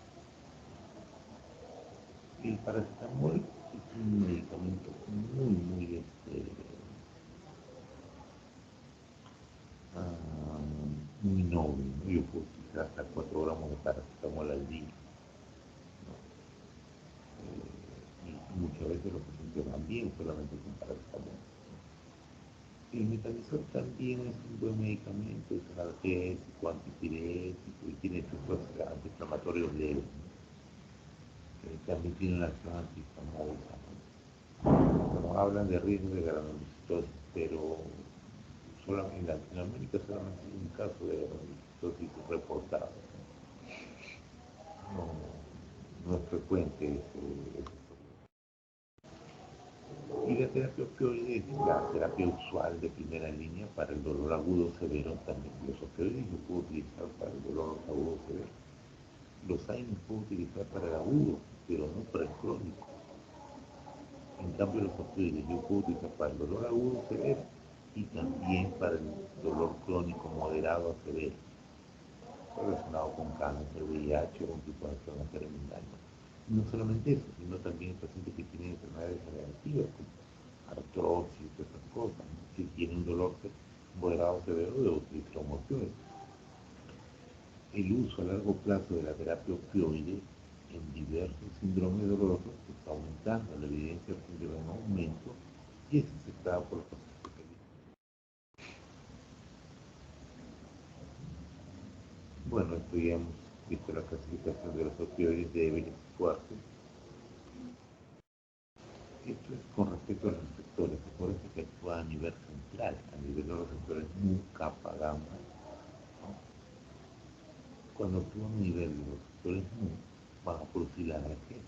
El paracetamol es un medicamento muy noble, ¿no? Yo puedo utilizar hasta 4 gramos de paracetamol al día, ¿no? Y muchas veces los pacientes van bien solamente con paracetamol. El metamizol también es un buen medicamento, es analgésico, antipirético y tiene efectos antiinflamatorios leves, ¿no? También tiene una acción antiinflamatoria, ¿no? Bueno, hablan de riesgo de granulocitosis, pero solamente en Latinoamérica solamente hay un caso de granulocitosis reportado. No es frecuente ese problema. Y la terapia opioide es la terapia usual de primera línea para el dolor agudo severo también. Los opioides los puedo utilizar para el dolor agudo severo. Los AINES puedo utilizar para el agudo, pero no para el crónico. En cambio, los opioides yo puedo utilizar para el dolor agudo severo y también para el dolor crónico moderado a severo, relacionado con cáncer, VIH o un tipo de enfermedad terminal. No solamente eso, sino también pacientes que tienen enfermedades degenerativas, como artrosis, esas cosas, ¿no? Si tienen un dolor moderado severo, debo utilizar un opioide. El uso a largo plazo de la terapia opioide en diversos síndromes dolorosos está aumentando, la evidencia de un aumento y es aceptada por los especialistas. Bueno, esto ya hemos visto la clasificación de los opioides débiles y fuertes. Esto es con respecto a los receptores. Recuerden que actúa a nivel central, a nivel de los receptores mu, kappa, gamma, ¿no? Cuando actúan a nivel de los receptores mu, van a producir la analgesia.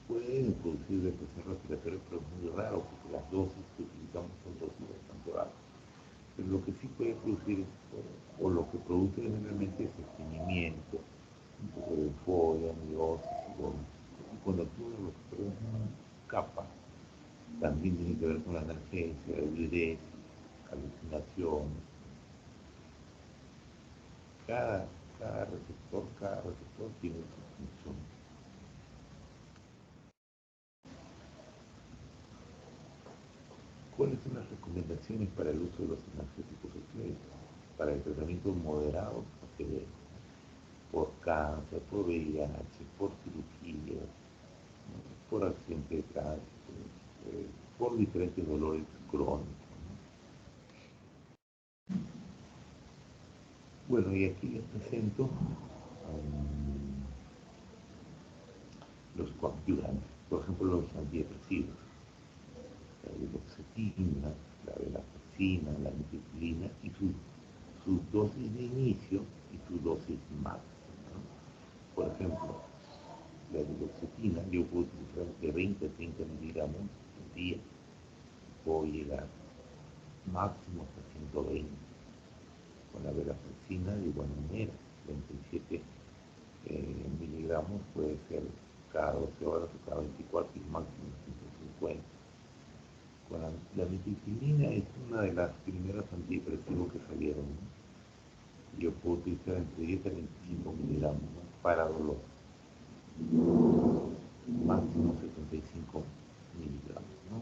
pueden producir depresión respiratoria, pero es muy raro porque las dosis que utilizamos son dosis bastante bajas. Pero lo que sí puede producir, o lo que produce generalmente es estreñimiento, un poco de euforia, miosis y vómitos. Y cuando actúan los receptores kappa, también tiene que ver con la analgesia, diuresis, alucinaciones. Cada, cada receptor tiene su función. ¿Cuáles son las recomendaciones para el uso de los analgésicos opioides? Para el tratamiento moderado o severo, por cáncer, por VIH, por cirugía, ¿no? Por accidente de tránsito, por diferentes dolores crónicos, ¿no? Bueno, y aquí les presento los coadyuvantes, por ejemplo, los antidepresivos, la duloxetina, la venlafaxina, la metilfenidina y sus dosis de inicio y su dosis máxima, ¿no? Por ejemplo, la duloxetina yo puedo utilizar de 20 a 30 miligramos al día, puedo llegar máximo hasta 120. Con la venlafaxina de igual manera, 27 miligramos puede ser cada 12 horas o cada 24 y máximo 150. Con la metilfenidina es una de las primeras antidepresivos que salieron, ¿no? Yo puedo utilizar entre 10 a 25 miligramos, ¿no? Para dolor, máximo 75 miligramos, ¿no?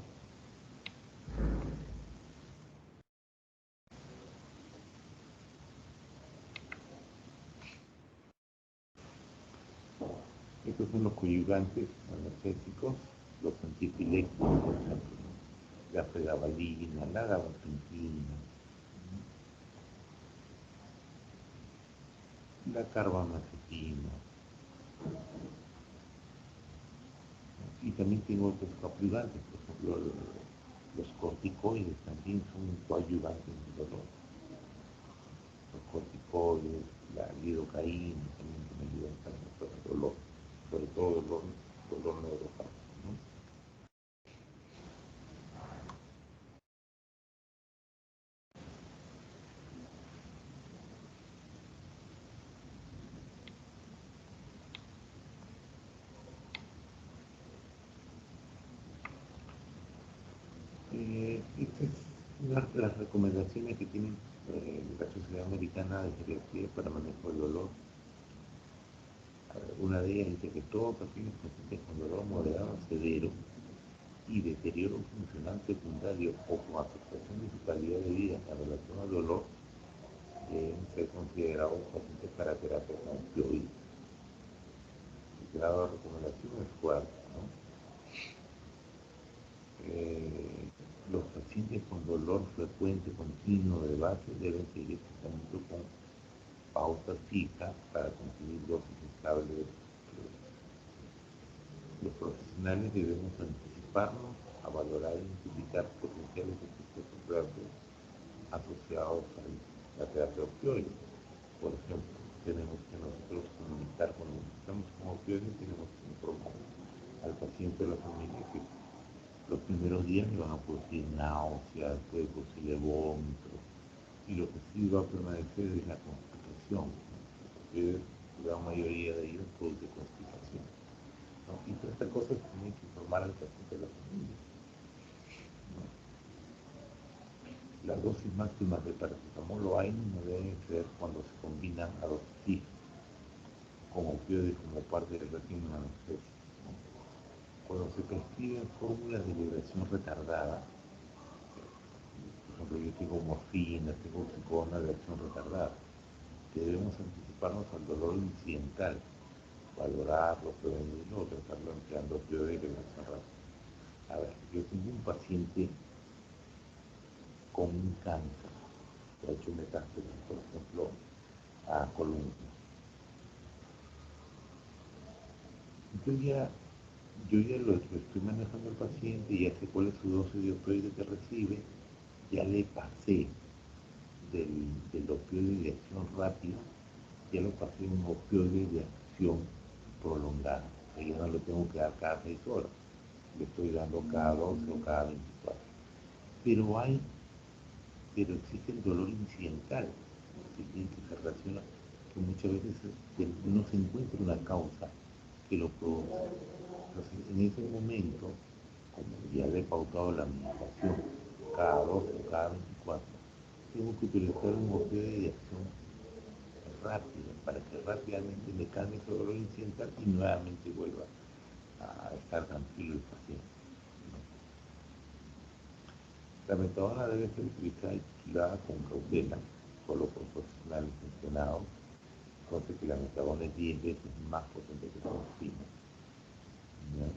Estos son los coadyuvantes analgésicos, los antiepilépticos, por ejemplo, ¿no? La pregabalina, la gabapentina, la carbamazepina, ¿no? Y también tengo otros coadyuvantes, por ejemplo, los corticoides también son coadyuvantes del dolor. Los corticoides, la lidocaína también que me ayudan para mejorar el dolor, sobre todo dolor neuropático, ¿no? Estas son las recomendaciones que tiene la Sociedad Americana de Geriatría para manejo del dolor. Una de ellas dice que todos aquellos pacientes con dolor moderado a severo y deterioro funcional secundario o con afectación de su calidad de vida en relación al dolor deben ser considerados pacientes para terapia con opioides. El grado de recomendación es fuerte, ¿no? Los pacientes con dolor frecuente continuo de base deben seguir tratamiento con pauta fija para conseguir dosis estables de opioides. Los profesionales debemos anticiparnos a valorar e identificar potenciales efectos adversos asociados a la terapia opioide. Por ejemplo, tenemos que nosotros comunicar cuando estamos con opioides, tenemos que informar al paciente o a la familia que los primeros días le van a producir náuseas, puede producirle vómitos, y lo que sí va a permanecer es la constipación, porque la mayoría de ellos produce constipación, ¿no? Y todas estas cosas tienen que informar al paciente de la familia, ¿no? Las dosis máximas de paracetamol o AINE no deben exceder cuando se combinan a dosis fija, con opioides como parte del régimen analgésico, ¿no? Cuando se prescriben fórmulas de liberación retardada, por ejemplo, yo tengo morfina, tengo oxicodona de acción retardada, debemos anticiparnos al dolor incidental, valorarlo, prevenirlo o tratarlo empleando opioides de liberación rápida. A ver, yo tengo un paciente con un cáncer que ha hecho metástasis, por ejemplo, a colon. Yo ya lo estoy manejando al paciente, ya sé cuál es su dosis de opioide que recibe, ya le pasé del opioide de acción rápida, ya lo pasé a un opioide de acción prolongada. que yo no le tengo que dar cada 6 horas, le estoy dando cada 12 o cada 24. Pero existe el dolor incidental, que se relaciona, que muchas veces no se encuentra una causa que lo produzca. Entonces, en ese momento, como ya le he pautado la medicación cada 12 o cada 24, tengo que utilizar un opioide de acción rápida para que rápidamente me calme ese dolor incidental y nuevamente vuelva a estar tranquilo el paciente, ¿no? La metadona debe ser utilizada y cuidada con cautela, solo por profesionales entrenados. Entonces que la metadona es 10 veces más potente que la morfina, ¿no?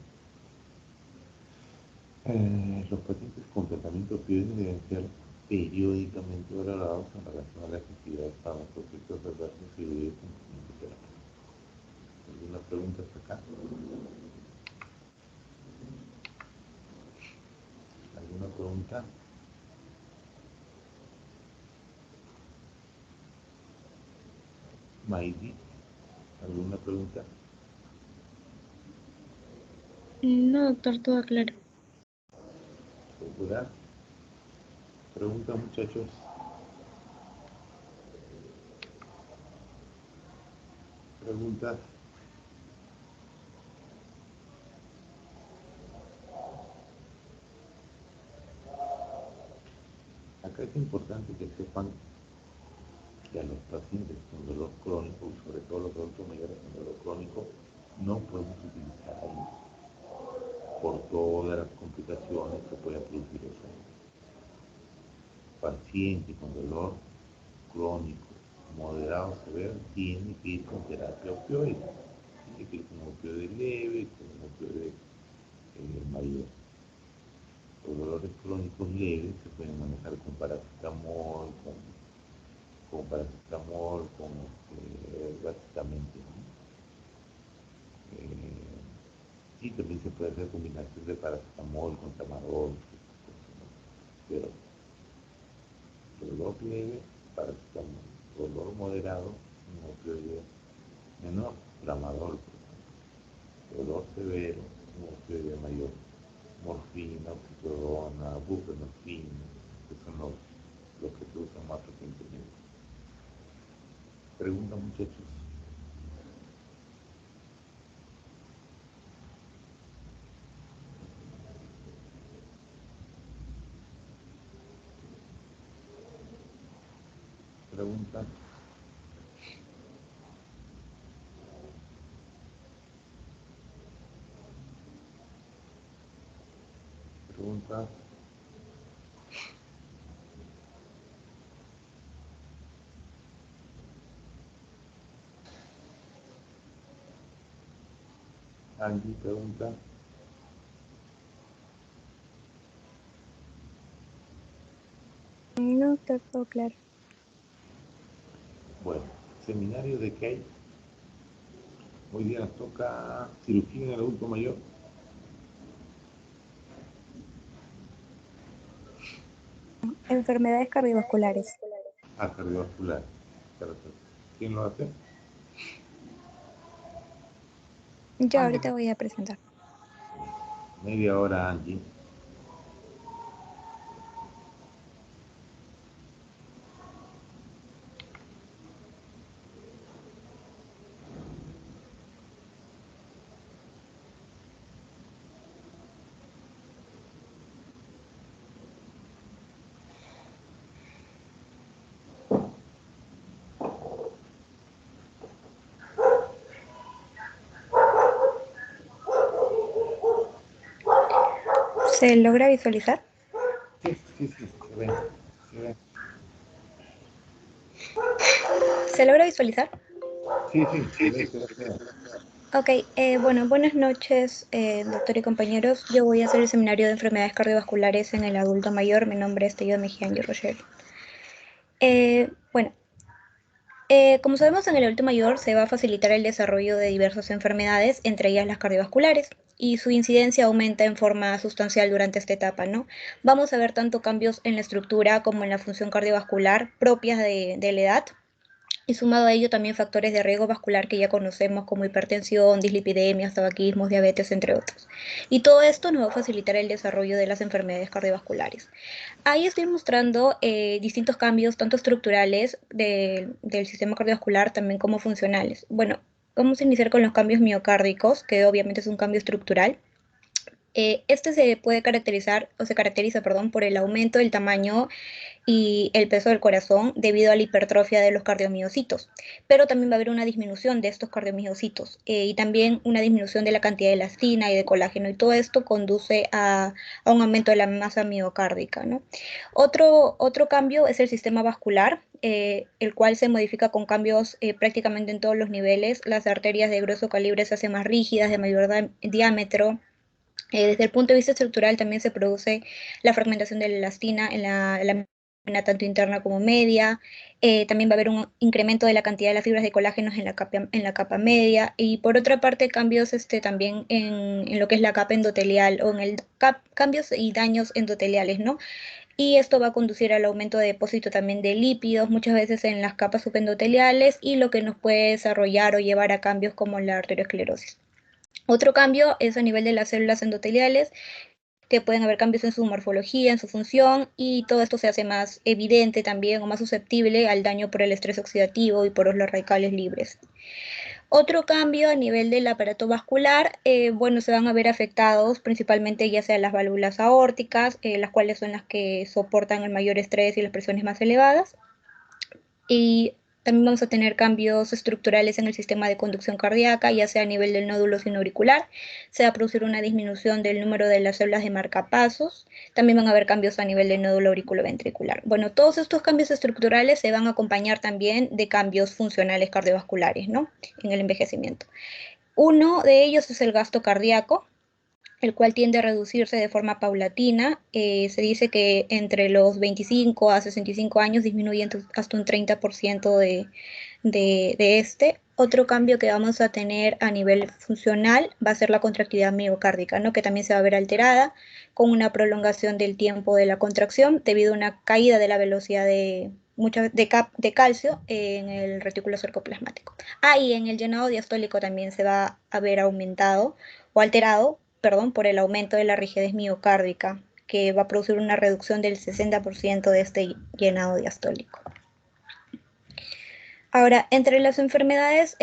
Los pacientes con tratamiento opioide deben ser periódicamente valorados en relación a la efectividad para los efectos adversos y de cumplimiento terapéutico. ¿Alguna pregunta hasta acá? ¿Alguna pregunta? Maidi, ¿alguna pregunta? No, doctor, todo claro. ¿Segura? Pregunta, muchachos. Preguntas. Acá es importante que sepan que a los pacientes con dolor crónico, y sobre todo los adultos mayores con dolor crónico, no podemos utilizar ahí por todas las complicaciones que puede producir eso. Paciente con dolor crónico, moderado, severo, tiene que ir con terapia opioide. Tiene que ir con opioide leve, con opioide mayor. Los dolores crónicos leves se pueden manejar con paracetamol, básicamente, ¿no? Sí, también se puede hacer combinación de paracetamol con tramadol, ¿no? Pero dolor leve, paracetamol. Dolor moderado, un opioide menor, tramadol. Dolor severo, un opioide mayor. Morfina, oxicodona, buprenorfina, que son los que se usan más frecuentemente. Pregunta, muchachos. Pregunta. Pregunta. Angie pregunta. No, doctor, todo claro. Bueno, seminario de qué hay. Hoy día nos toca cirugía en el adulto mayor. Enfermedades cardiovasculares. Cardiovascular. Perfecto. ¿Quién lo hace? Yo ahorita voy a presentar. Media hora, Angie. ¿Se logra visualizar? Sí, se ve. Se ve. ¿Se logra visualizar? Sí, se ve, se ve. Ok, bueno, buenas noches, doctor y compañeros. Yo voy a hacer el seminario de enfermedades cardiovasculares en el adulto mayor. Mi nombre es Tello Mejía Angie Rochelle. Bueno, como sabemos, en el adulto mayor se va a facilitar el desarrollo de diversas enfermedades, entre ellas las cardiovasculares, y su incidencia aumenta en forma sustancial durante esta etapa, ¿no? Vamos a ver tanto cambios en la estructura como en la función cardiovascular propias de la edad, y sumado a ello también factores de riesgo vascular que ya conocemos como hipertensión, dislipidemias, tabaquismo, diabetes, entre otros. Y todo esto nos va a facilitar el desarrollo de las enfermedades cardiovasculares. Ahí estoy mostrando distintos cambios, tanto estructurales del sistema cardiovascular, también como funcionales. Bueno, vamos a iniciar con los cambios miocárdicos, que obviamente es un cambio estructural. Este se puede caracterizar, o se caracteriza, perdón, por el aumento del tamaño y el peso del corazón debido a la hipertrofia de los cardiomiocitos, pero también va a haber una disminución de estos cardiomiocitos y también una disminución de la cantidad de elastina y de colágeno, y todo esto conduce a un aumento de la masa miocárdica, ¿no? Otro cambio es el sistema vascular, el cual se modifica con cambios prácticamente en todos los niveles. Las arterias de grueso calibre se hacen más rígidas, de mayor diámetro. Desde el punto de vista estructural también se produce la fragmentación de la elastina en la membrana tanto interna como media. También va a haber un incremento de la cantidad de las fibras de colágenos en la capa media. Y por otra parte, cambios también en lo que es la capa endotelial o en el cambios y daños endoteliales, ¿no? Y esto va a conducir al aumento de depósito también de lípidos, muchas veces en las capas subendoteliales, y lo que nos puede desarrollar o llevar a cambios como la arteriosclerosis. Otro cambio es a nivel de las células endoteliales, que pueden haber cambios en su morfología, en su función, y todo esto se hace más evidente también o más susceptible al daño por el estrés oxidativo y por los radicales libres. Otro cambio a nivel del aparato vascular, bueno, se van a ver afectados principalmente ya sea las válvulas aórticas, las cuales son las que soportan el mayor estrés y las presiones más elevadas. Y también vamos a tener cambios estructurales en el sistema de conducción cardíaca, ya sea a nivel del nódulo sinoauricular. Se va a producir una disminución del número de las células de marcapasos. También van a haber cambios a nivel del nódulo auriculoventricular. Bueno, todos estos cambios estructurales se van a acompañar también de cambios funcionales cardiovasculares, ¿no? En el envejecimiento. Uno de ellos es el gasto cardíaco, el cual tiende a reducirse de forma paulatina. Se dice que entre los 25 a 65 años disminuye hasta un 30% de este. Otro cambio que vamos a tener a nivel funcional va a ser la contractilidad miocárdica, ¿no? Que también se va a ver alterada con una prolongación del tiempo de la contracción debido a una caída de la velocidad de calcio en el retículo sarcoplasmático. Y en el llenado diastólico también se va a ver aumentado o alterado, perdón, por el aumento de la rigidez miocárdica, que va a producir una reducción del 60% de este llenado diastólico. Ahora, entre las enfermedades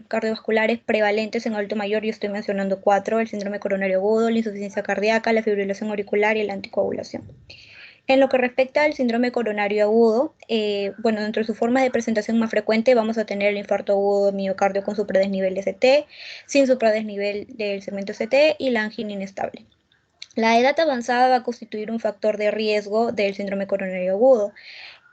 cardiovasculares prevalentes en adulto mayor, yo estoy mencionando 4: el síndrome coronario agudo, la insuficiencia cardíaca, la fibrilación auricular y la anticoagulación. En lo que respecta al síndrome coronario agudo, bueno, dentro de sus formas de presentación más frecuente vamos a tener el infarto agudo de miocardio con supradesnivel de ST, sin supradesnivel del segmento ST y la angina inestable. La edad avanzada va a constituir un factor de riesgo del síndrome coronario agudo.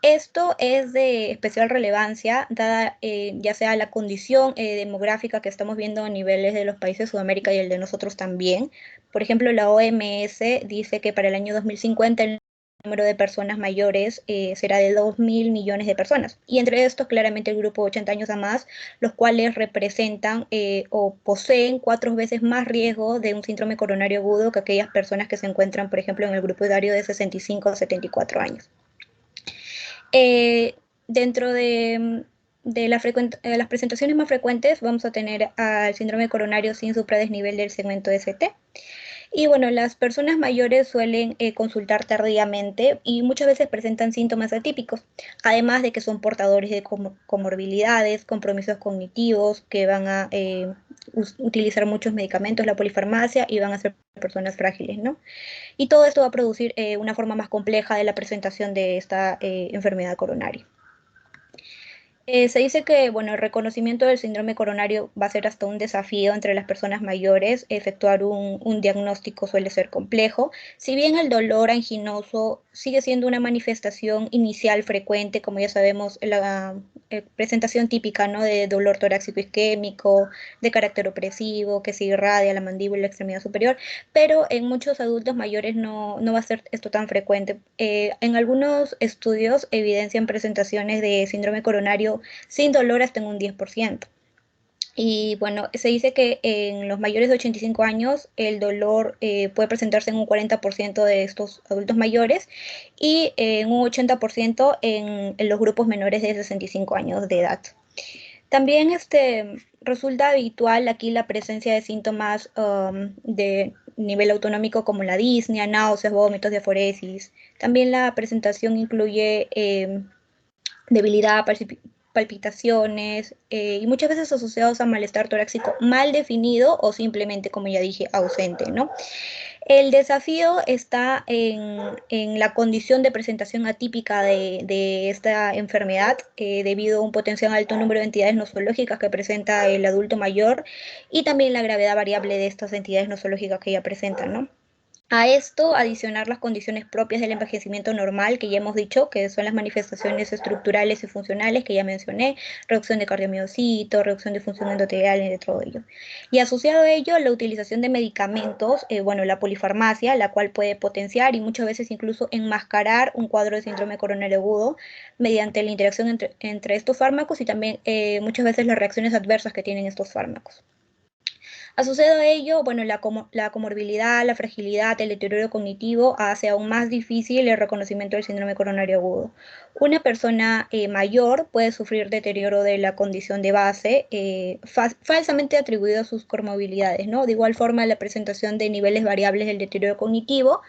Esto es de especial relevancia, dada ya sea la condición demográfica que estamos viendo a niveles de los países de Sudamérica y el de nosotros también. Por ejemplo, la OMS dice que para el año 2050 el número de personas mayores será de 2.000 millones de personas. Y entre estos, claramente el grupo de 80 años a más, los cuales representan o poseen 4 veces más riesgo de un síndrome coronario agudo que aquellas personas que se encuentran, por ejemplo, en el grupo etario de 65 a 74 años. Dentro de las presentaciones más frecuentes vamos a tener al síndrome coronario sin supradesnivel del segmento ST. Y bueno, las personas mayores suelen consultar tardíamente y muchas veces presentan síntomas atípicos, además de que son portadores de comorbilidades, compromisos cognitivos, que van a utilizar muchos medicamentos, la polifarmacia, y van a ser personas frágiles, ¿no? Y todo esto va a producir una forma más compleja de la presentación de esta enfermedad coronaria. Se dice que, bueno, el reconocimiento del síndrome coronario va a ser hasta un desafío entre las personas mayores. Efectuar un diagnóstico suele ser complejo. Si bien el dolor anginoso sigue siendo una manifestación inicial frecuente, como ya sabemos, la presentación típica, ¿no?, de dolor torácico isquémico, de carácter opresivo, que se irradia la mandíbula y la extremidad superior, pero en muchos adultos mayores no va a ser esto tan frecuente. En algunos estudios evidencian presentaciones de síndrome coronario sin dolor hasta en un 10%. Y bueno, se dice que en los mayores de 85 años el dolor puede presentarse en un 40% de estos adultos mayores y en un 80% en los grupos menores de 65 años de edad. También resulta habitual aquí la presencia de síntomas de nivel autonómico como la disnea, náuseas, vómitos, diaforesis. También la presentación incluye debilidad, palpitaciones y muchas veces asociados a malestar torácico mal definido o simplemente, como ya dije, ausente, ¿no? El desafío está en la condición de presentación atípica de esta enfermedad debido a un potencial alto número de entidades nosológicas que presenta el adulto mayor y también la gravedad variable de estas entidades nosológicas que ya presentan, ¿no? A esto, adicionar las condiciones propias del envejecimiento normal, que ya hemos dicho, que son las manifestaciones estructurales y funcionales que ya mencioné, reducción de cardiomiocito, reducción de función endotelial, entre todo ello. Y asociado a ello, la utilización de medicamentos, bueno, la polifarmacia, la cual puede potenciar y muchas veces incluso enmascarar un cuadro de síndrome coronario agudo mediante la interacción entre estos fármacos y también muchas veces las reacciones adversas que tienen estos fármacos. Asociado a ello, bueno, la comorbilidad, la fragilidad, el deterioro cognitivo hace aún más difícil el reconocimiento del síndrome coronario agudo. Una persona mayor puede sufrir deterioro de la condición de base falsamente atribuido a sus comorbilidades, ¿no? De igual forma, la presentación de niveles variables del deterioro cognitivo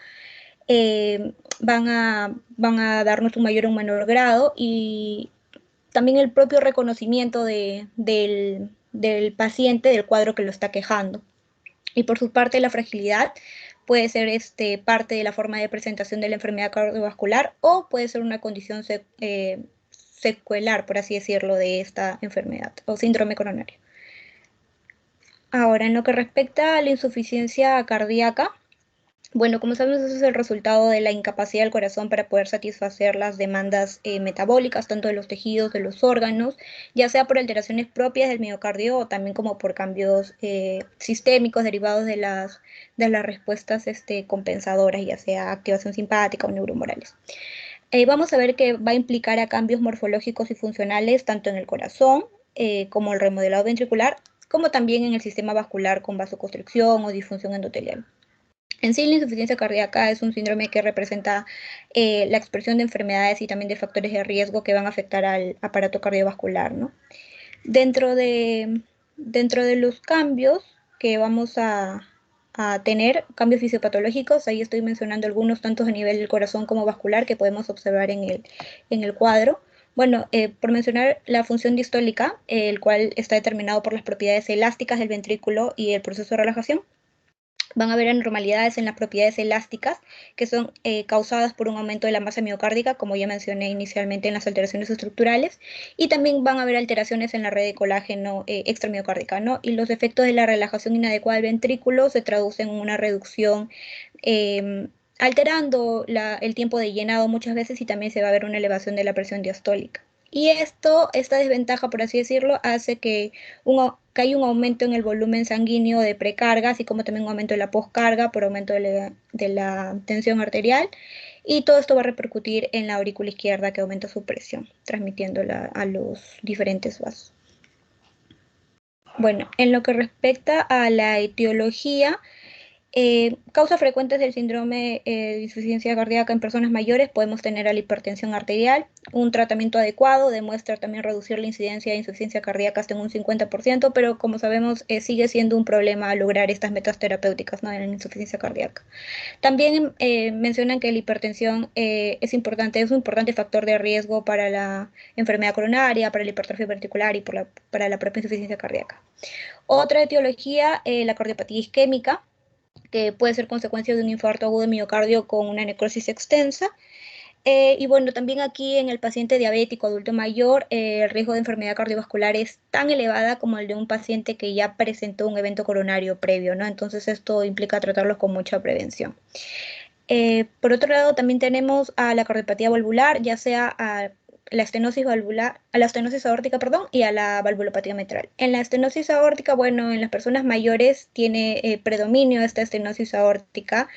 van a darnos un mayor o un menor grado y también el propio reconocimiento del paciente del cuadro que lo está quejando. Y por su parte, la fragilidad puede ser parte de la forma de presentación de la enfermedad cardiovascular o puede ser una condición secuelar, por así decirlo, de esta enfermedad o síndrome coronario. Ahora, en lo que respecta a la insuficiencia cardíaca, bueno, como sabemos, eso es el resultado de la incapacidad del corazón para poder satisfacer las demandas metabólicas, tanto de los tejidos, de los órganos, ya sea por alteraciones propias del miocardio o también como por cambios sistémicos derivados de las respuestas compensadoras, ya sea activación simpática o neuromorales. Vamos a ver que va a implicar a cambios morfológicos y funcionales tanto en el corazón como el remodelado ventricular, como también en el sistema vascular con vasoconstricción o disfunción endotelial. En sí, la insuficiencia cardíaca es un síndrome que representa la expresión de enfermedades y también de factores de riesgo que van a afectar al aparato cardiovascular, ¿no? Dentro de los cambios que vamos a tener, cambios fisiopatológicos, ahí estoy mencionando algunos, tanto a nivel del corazón como vascular, que podemos observar en el cuadro. Bueno, por mencionar la función distólica, el cual está determinado por las propiedades elásticas del ventrículo y el proceso de relajación. Van a haber anormalidades en las propiedades elásticas que son causadas por un aumento de la masa miocárdica, como ya mencioné inicialmente en las alteraciones estructurales, y también van a haber alteraciones en la red de colágeno extramiocárdica, ¿no? Y los efectos de la relajación inadecuada del ventrículo se traducen en una reducción alterando el tiempo de llenado muchas veces y también se va a ver una elevación de la presión diastólica. Y esta desventaja, por así decirlo, hace que hay un aumento en el volumen sanguíneo de precarga, así como también un aumento de la poscarga por aumento de la tensión arterial. Y todo esto va a repercutir en la aurícula izquierda que aumenta su presión, transmitiéndola a los diferentes vasos. Bueno, en lo que respecta a la etiología, causas frecuentes del síndrome de insuficiencia cardíaca en personas mayores podemos tener a la hipertensión arterial. Un tratamiento adecuado demuestra también reducir la incidencia de insuficiencia cardíaca hasta en un 50%, pero como sabemos sigue siendo un problema lograr estas metas terapéuticas, ¿no?, en la insuficiencia cardíaca. También mencionan que la hipertensión es un importante factor de riesgo para la enfermedad coronaria, para la hipertrofia ventricular y para la propia insuficiencia cardíaca. Otra etiología, la cardiopatía isquémica, que puede ser consecuencia de un infarto agudo de miocardio con una necrosis extensa. Y bueno, también aquí en el paciente diabético adulto mayor, el riesgo de enfermedad cardiovascular es tan elevada como el de un paciente que ya presentó un evento coronario previo, ¿no? Entonces esto implica tratarlos con mucha prevención. Por otro lado, también tenemos a la cardiopatía valvular, ya sea a la estenosis aórtica, y a la valvulopatía mitral. En la estenosis aórtica, bueno, en las personas mayores tiene predominio esta estenosis aórtica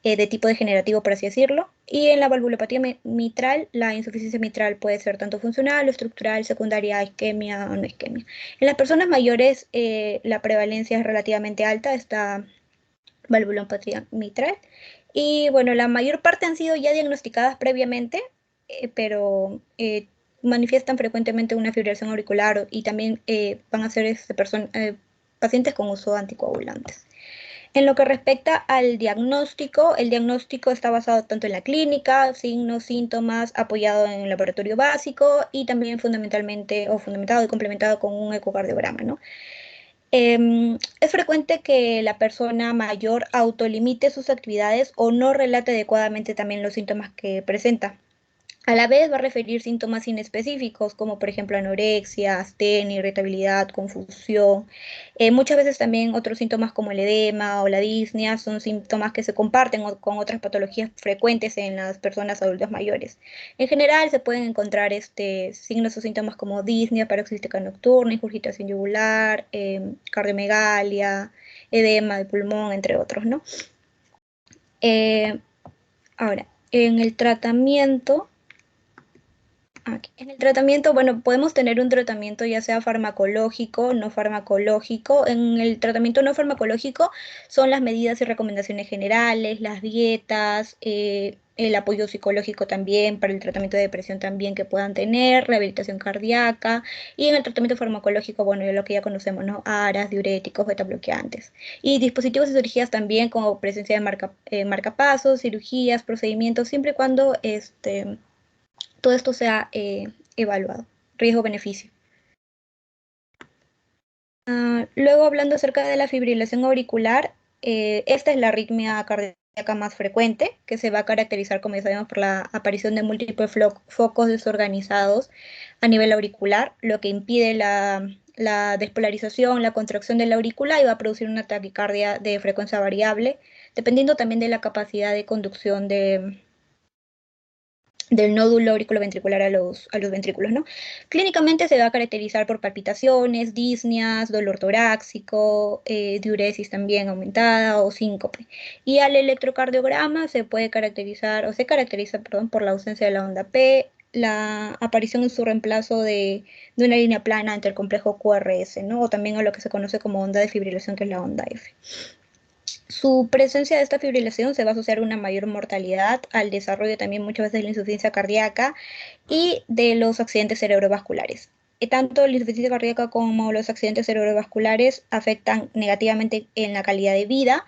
de tipo degenerativo, por así decirlo, y en la valvulopatía mitral, la insuficiencia mitral puede ser tanto funcional o estructural, secundaria a isquemia o no isquemia. En las personas mayores, la prevalencia es relativamente alta, esta valvulopatía mitral, y bueno, la mayor parte han sido ya diagnosticadas previamente, pero manifiestan frecuentemente una fibrilación auricular y también van a ser pacientes con uso de anticoagulantes. En lo que respecta al diagnóstico, el diagnóstico está basado tanto en la clínica, signos, síntomas, apoyado en el laboratorio básico y también fundamentado y complementado con un ecocardiograma, ¿no? Es frecuente que la persona mayor autolimite sus actividades o no relate adecuadamente también los síntomas que presenta. A la vez va a referir síntomas inespecíficos, como por ejemplo anorexia, astenia, irritabilidad, confusión. Muchas veces también otros síntomas como el edema o la disnea son síntomas que se comparten con otras patologías frecuentes en las personas adultas mayores. En general se pueden encontrar signos o síntomas como disnea, paroxística nocturna, ingurgitación yugular, cardiomegalia, edema de pulmón, entre otros, ¿no? Ahora, en el tratamiento... Aquí. En el tratamiento, bueno, podemos tener un tratamiento ya sea farmacológico, no farmacológico. En el tratamiento no farmacológico son las medidas y recomendaciones generales, las dietas, el apoyo psicológico también para el tratamiento de depresión también que puedan tener, rehabilitación cardíaca. Y en el tratamiento farmacológico, bueno, lo que ya conocemos, ¿no? ARAS, diuréticos, betabloqueantes. Y dispositivos de cirugías también como presencia de marcapasos, cirugías, procedimientos, siempre y cuando todo esto sea evaluado, riesgo-beneficio. Luego, hablando acerca de la fibrilación auricular, esta es la arritmia cardíaca más frecuente, que se va a caracterizar, como ya sabemos, por la aparición de múltiples focos desorganizados a nivel auricular, lo que impide la despolarización, la contracción de la aurícula y va a producir una taquicardia de frecuencia variable, dependiendo también de la capacidad de conducción del nódulo auriculoventricular a los ventrículos, ¿no? Clínicamente se va a caracterizar por palpitaciones, disneas, dolor torácico, diuresis también aumentada o síncope. Y al electrocardiograma se caracteriza, perdón, por la ausencia de la onda P, la aparición en su reemplazo de una línea plana entre el complejo QRS, ¿no? O también a lo que se conoce como onda de fibrilación, que es la onda F. Su presencia de esta fibrilación se va a asociar a una mayor mortalidad, al desarrollo también muchas veces de la insuficiencia cardíaca y de los accidentes cerebrovasculares. Tanto la insuficiencia cardíaca como los accidentes cerebrovasculares afectan negativamente en la calidad de vida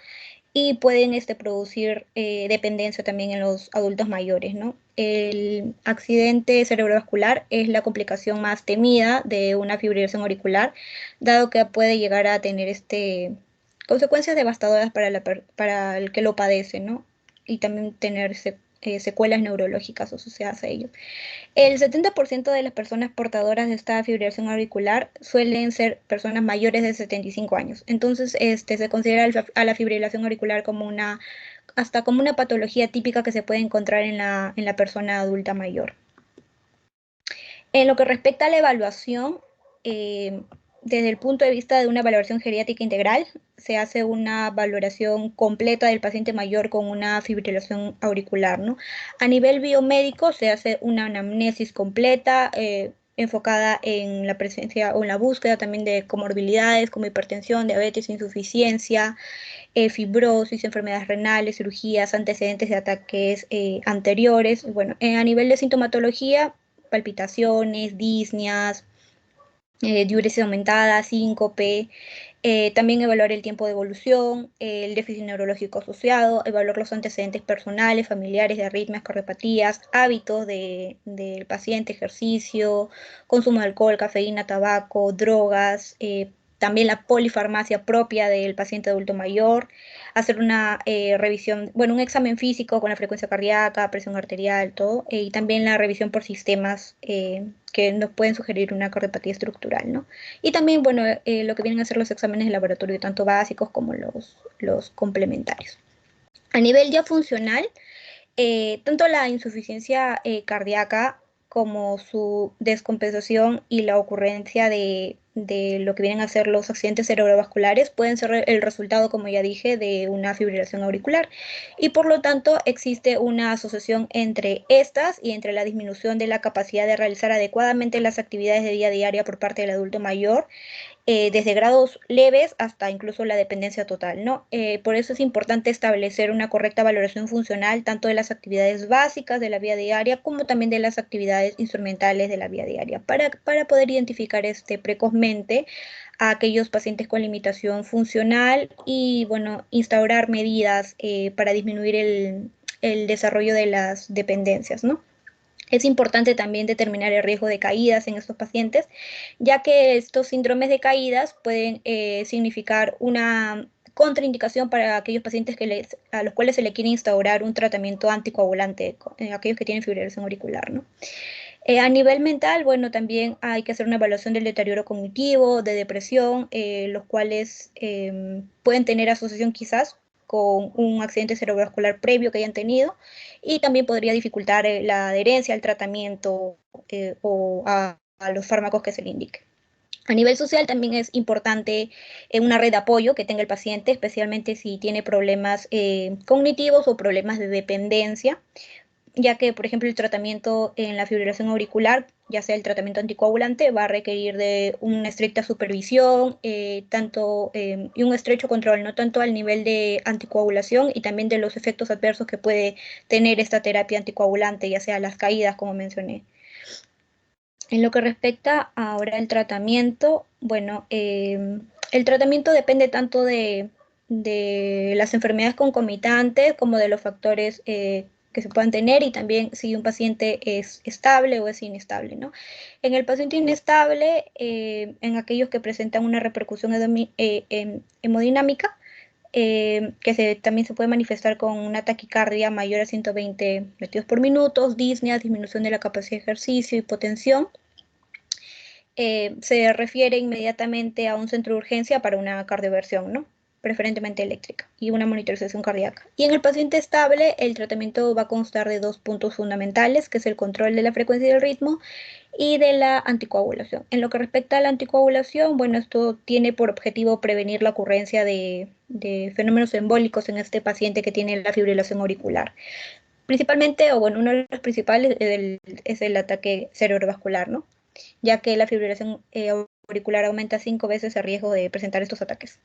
y pueden producir dependencia también en los adultos mayores, ¿no? El accidente cerebrovascular es la complicación más temida de una fibrilación auricular, dado que puede llegar a tener consecuencias devastadoras para el que lo padece, ¿no? Y también tener secuelas neurológicas asociadas a ello. El 70% de las personas portadoras de esta fibrilación auricular suelen ser personas mayores de 75 años. Entonces, se considera a la fibrilación auricular hasta como una patología típica que se puede encontrar en la persona adulta mayor. En lo que respecta a la evaluación, desde el punto de vista de una valoración geriátrica integral, se hace una valoración completa del paciente mayor con una fibrilación auricular, ¿no? A nivel biomédico se hace una anamnesis completa, enfocada en la presencia o en la búsqueda también de comorbilidades como hipertensión, diabetes, insuficiencia, fibrosis, enfermedades renales, cirugías, antecedentes de ataques anteriores. Bueno, a nivel de sintomatología, palpitaciones, disneas, diuresis aumentada, síncope, también evaluar el tiempo de evolución, el déficit neurológico asociado, evaluar los antecedentes personales, familiares de arritmias, cardiopatías, hábitos del paciente, ejercicio, consumo de alcohol, cafeína, tabaco, drogas, también la polifarmacia propia del paciente adulto mayor, hacer una revisión, bueno, un examen físico con la frecuencia cardíaca, presión arterial, todo, y también la revisión por sistemas que nos pueden sugerir una cardiopatía estructural, ¿no? Y también, bueno, lo que vienen a ser los exámenes de laboratorio, tanto básicos como los complementarios. A nivel ya funcional, tanto la insuficiencia cardíaca como su descompensación y la ocurrencia de lo que vienen a ser los accidentes cerebrovasculares pueden ser el resultado, como ya dije, de una fibrilación auricular. Y por lo tanto existe una asociación entre estas y entre la disminución de la capacidad de realizar adecuadamente las actividades de vida diaria por parte del adulto mayor desde grados leves hasta incluso la dependencia total, ¿no? Por eso es importante establecer una correcta valoración funcional tanto de las actividades básicas de la vida diaria como también de las actividades instrumentales de la vida diaria para poder identificar precozmente a aquellos pacientes con limitación funcional y, bueno, instaurar medidas para disminuir el desarrollo de las dependencias, ¿no? Es importante también determinar el riesgo de caídas en estos pacientes, ya que estos síndromes de caídas pueden significar una contraindicación para aquellos pacientes a los cuales se le quiere instaurar un tratamiento anticoagulante, aquellos que tienen fibrilación auricular, ¿no? A nivel mental, bueno, también hay que hacer una evaluación del deterioro cognitivo, de depresión, los cuales pueden tener asociación quizás con un accidente cerebrovascular previo que hayan tenido y también podría dificultar la adherencia al tratamiento o a los fármacos que se le indique. A nivel social también es importante una red de apoyo que tenga el paciente, especialmente si tiene problemas cognitivos o problemas de dependencia, ya que, por ejemplo, el tratamiento en la fibrilación auricular, ya sea el tratamiento anticoagulante, va a requerir de una estricta supervisión y un estrecho control, no tanto al nivel de anticoagulación y también de los efectos adversos que puede tener esta terapia anticoagulante, ya sea las caídas, como mencioné. En lo que respecta ahora al tratamiento, bueno, el tratamiento depende tanto de las enfermedades concomitantes como de los factores que se puedan tener y también si un paciente es estable o es inestable, ¿no? En el paciente inestable, en aquellos que presentan una repercusión hemodinámica, también se puede manifestar con una taquicardia mayor a 120 latidos por minuto, disnea, disminución de la capacidad de ejercicio, hipotensión. Se refiere inmediatamente a un centro de urgencia para una cardioversión, ¿no? Preferentemente eléctrica, y una monitorización cardíaca. Y en el paciente estable, el tratamiento va a constar de 2 puntos fundamentales, que es el control de la frecuencia y del ritmo y de la anticoagulación. En lo que respecta a la anticoagulación, bueno, esto tiene por objetivo prevenir la ocurrencia de fenómenos embólicos en este paciente que tiene la fibrilación auricular. Principalmente, o bueno, uno de los principales es el ataque cerebrovascular, ¿no? Ya que la fibrilación auricular aumenta 5 veces el riesgo de presentar estos ataques.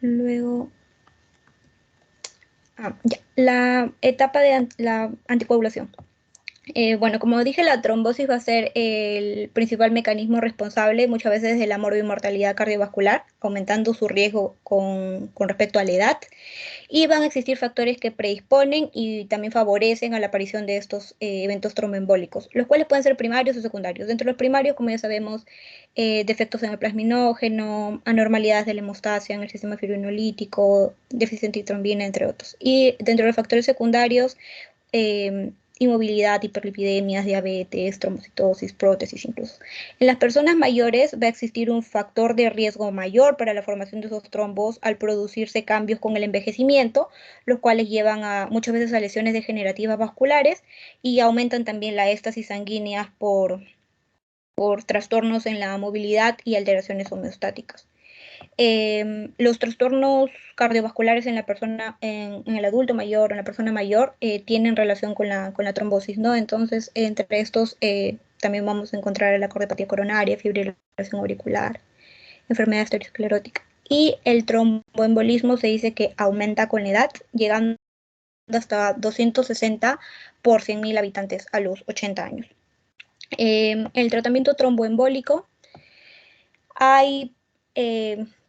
Luego, la etapa de la anticoagulación. Bueno, como dije, la trombosis va a ser el principal mecanismo responsable muchas veces de la morbimortalidad cardiovascular, aumentando su riesgo con respecto a la edad. Y van a existir factores que predisponen y también favorecen a la aparición de estos eventos tromboembólicos, los cuales pueden ser primarios o secundarios. Dentro de los primarios, como ya sabemos, defectos en el plasminógeno, anormalidades de la hemostasia en el sistema fibrinolítico, déficit de trombina, entre otros. Y dentro de los factores secundarios, inmovilidad, hiperlipidemias, diabetes, trombocitosis, prótesis incluso. En las personas mayores va a existir un factor de riesgo mayor para la formación de esos trombos al producirse cambios con el envejecimiento, los cuales llevan muchas veces a lesiones degenerativas vasculares y aumentan también la éstasis sanguínea por trastornos en la movilidad y alteraciones homeostáticas. Los trastornos cardiovasculares en el adulto mayor, en la persona mayor, tienen relación con la trombosis, ¿no? Entonces, entre estos también vamos a encontrar la cardiopatía coronaria, fibrilación auricular, enfermedad arteriosclerótica. Y el tromboembolismo se dice que aumenta con la edad, llegando hasta 260 por 100.000 habitantes a los 80 años. El tratamiento tromboembólico, hay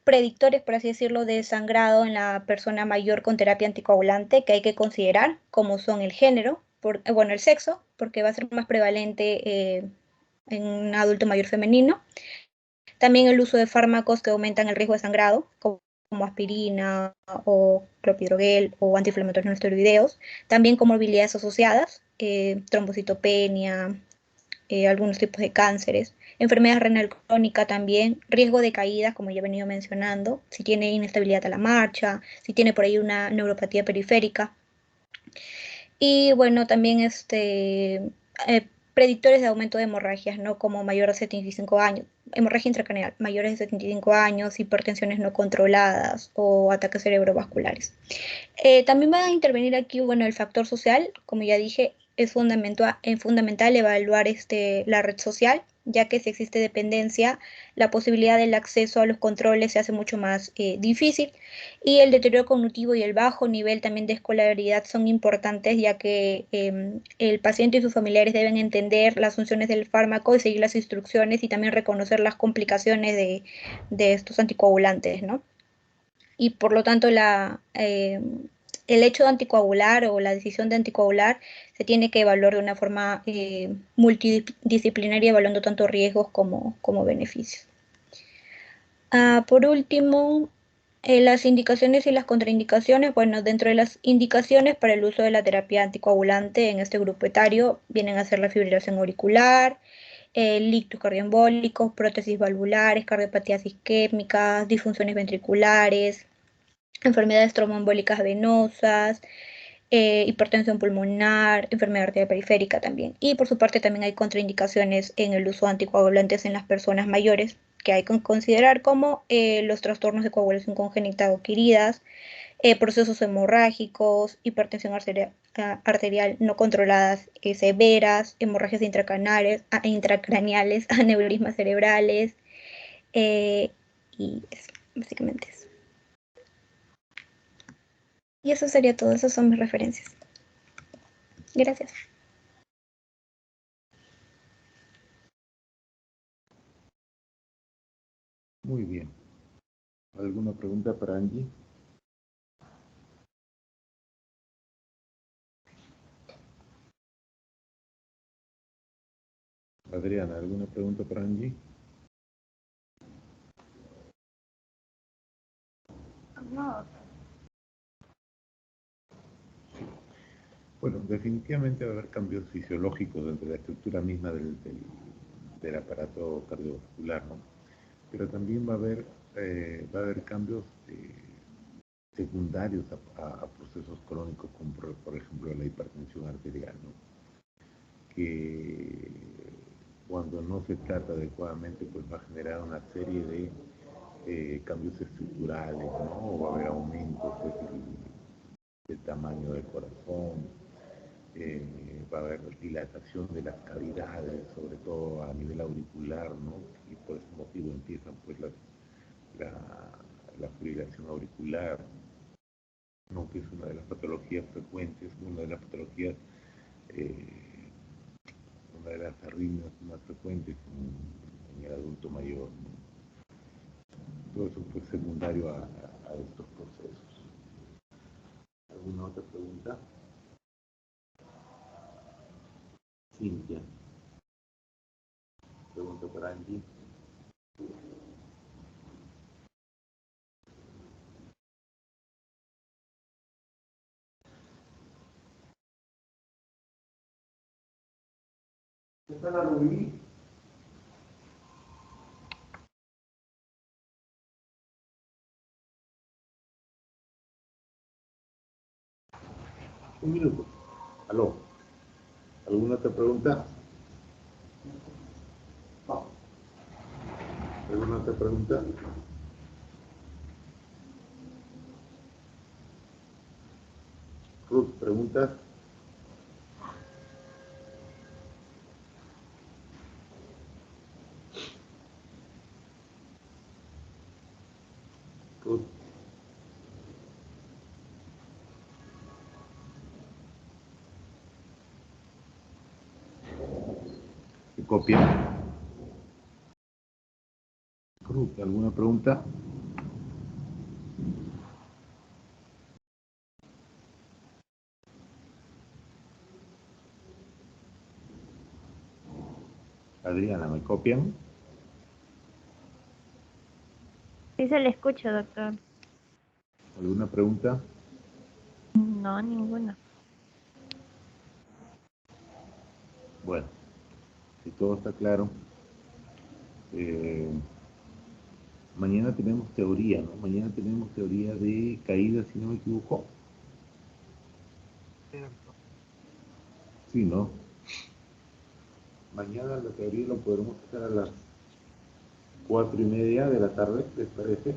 predictores, por así decirlo, de sangrado en la persona mayor con terapia anticoagulante que hay que considerar, como son el género, el sexo, porque va a ser más prevalente en un adulto mayor femenino. También el uso de fármacos que aumentan el riesgo de sangrado, como aspirina o clopidogrel o antiinflamatorios no esteroideos. También comorbilidades asociadas, trombocitopenia, algunos tipos de cánceres, enfermedad renal crónica también, riesgo de caídas, como ya he venido mencionando, si tiene inestabilidad a la marcha, si tiene por ahí una neuropatía periférica. Y bueno, también predictores de aumento de hemorragias, ¿no? Como mayor de 75 años, hemorragia intracraneal, mayores de 75 años, hipertensiones no controladas o ataques cerebrovasculares. También va a intervenir aquí, bueno, el factor social, como ya dije, es fundamental evaluar la red social, ya que si existe dependencia, la posibilidad del acceso a los controles se hace mucho más difícil. Y el deterioro cognitivo y el bajo nivel también de escolaridad son importantes, ya que el paciente y sus familiares deben entender las funciones del fármaco y seguir las instrucciones y también reconocer las complicaciones de estos anticoagulantes, ¿no? Y por lo tanto el hecho de anticoagular o la decisión de anticoagular se tiene que evaluar de una forma multidisciplinaria, evaluando tanto riesgos como beneficios. Por último, las indicaciones y las contraindicaciones. Bueno, dentro de las indicaciones para el uso de la terapia anticoagulante en este grupo etario vienen a ser la fibrilación auricular, ictus cardioembólicos, prótesis valvulares, cardiopatías isquémicas, disfunciones ventriculares, enfermedades tromboembólicas venosas, hipertensión pulmonar, enfermedad arterial periférica también. Y por su parte también hay contraindicaciones en el uso de anticoagulantes en las personas mayores, que hay que considerar como los trastornos de coagulación congénita adquiridas, procesos hemorrágicos, hipertensión arterial no controladas severas, hemorragias intracraneales, aneurismas cerebrales, y eso, básicamente eso. Y eso sería todo, esas son mis referencias. Gracias. Muy bien. ¿Alguna pregunta para Angie? Adriana, ¿alguna pregunta para Angie? No. Bueno, definitivamente va a haber cambios fisiológicos dentro de la estructura misma del aparato cardiovascular, ¿no? Pero también va a haber cambios secundarios a procesos crónicos, como por ejemplo la hipertensión arterial, ¿no? Que cuando no se trata adecuadamente, pues va a generar una serie de cambios estructurales, ¿no? Va a haber aumentos del tamaño del corazón, va a haber dilatación de las cavidades, sobre todo a nivel auricular, ¿no? Y por ese motivo empiezan pues la fibrilación auricular, ¿no? Que es una de las patologías frecuentes, eh, una de las arritmias más frecuentes en el adulto mayor, ¿no? Todo eso fue secundario a estos procesos. ¿Alguna otra pregunta? Cintia. Pregunta para Angie. ¿Está la Rubí? Un minuto. Aló. ¿Alguna otra pregunta? No. ¿Alguna otra pregunta? Ruth, ¿preguntas? Ruth. ¿Se copia? Ruth, ¿alguna pregunta? Adriana, ¿me copian? Sí se le escucha, doctor. ¿Alguna pregunta? No, ninguna. Bueno, si todo está claro, mañana tenemos teoría, ¿no? Mañana tenemos teoría de caída, si no me equivoco. Sí, ¿no? Mañana la teoría lo podremos hacer a las 4:30 de la tarde, ¿les parece?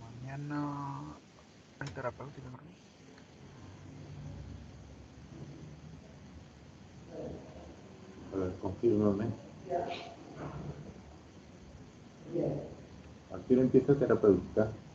Mañana en terapéutica, ¿no? A ver, confírmame. ¿A qué hora empieza terapéutica?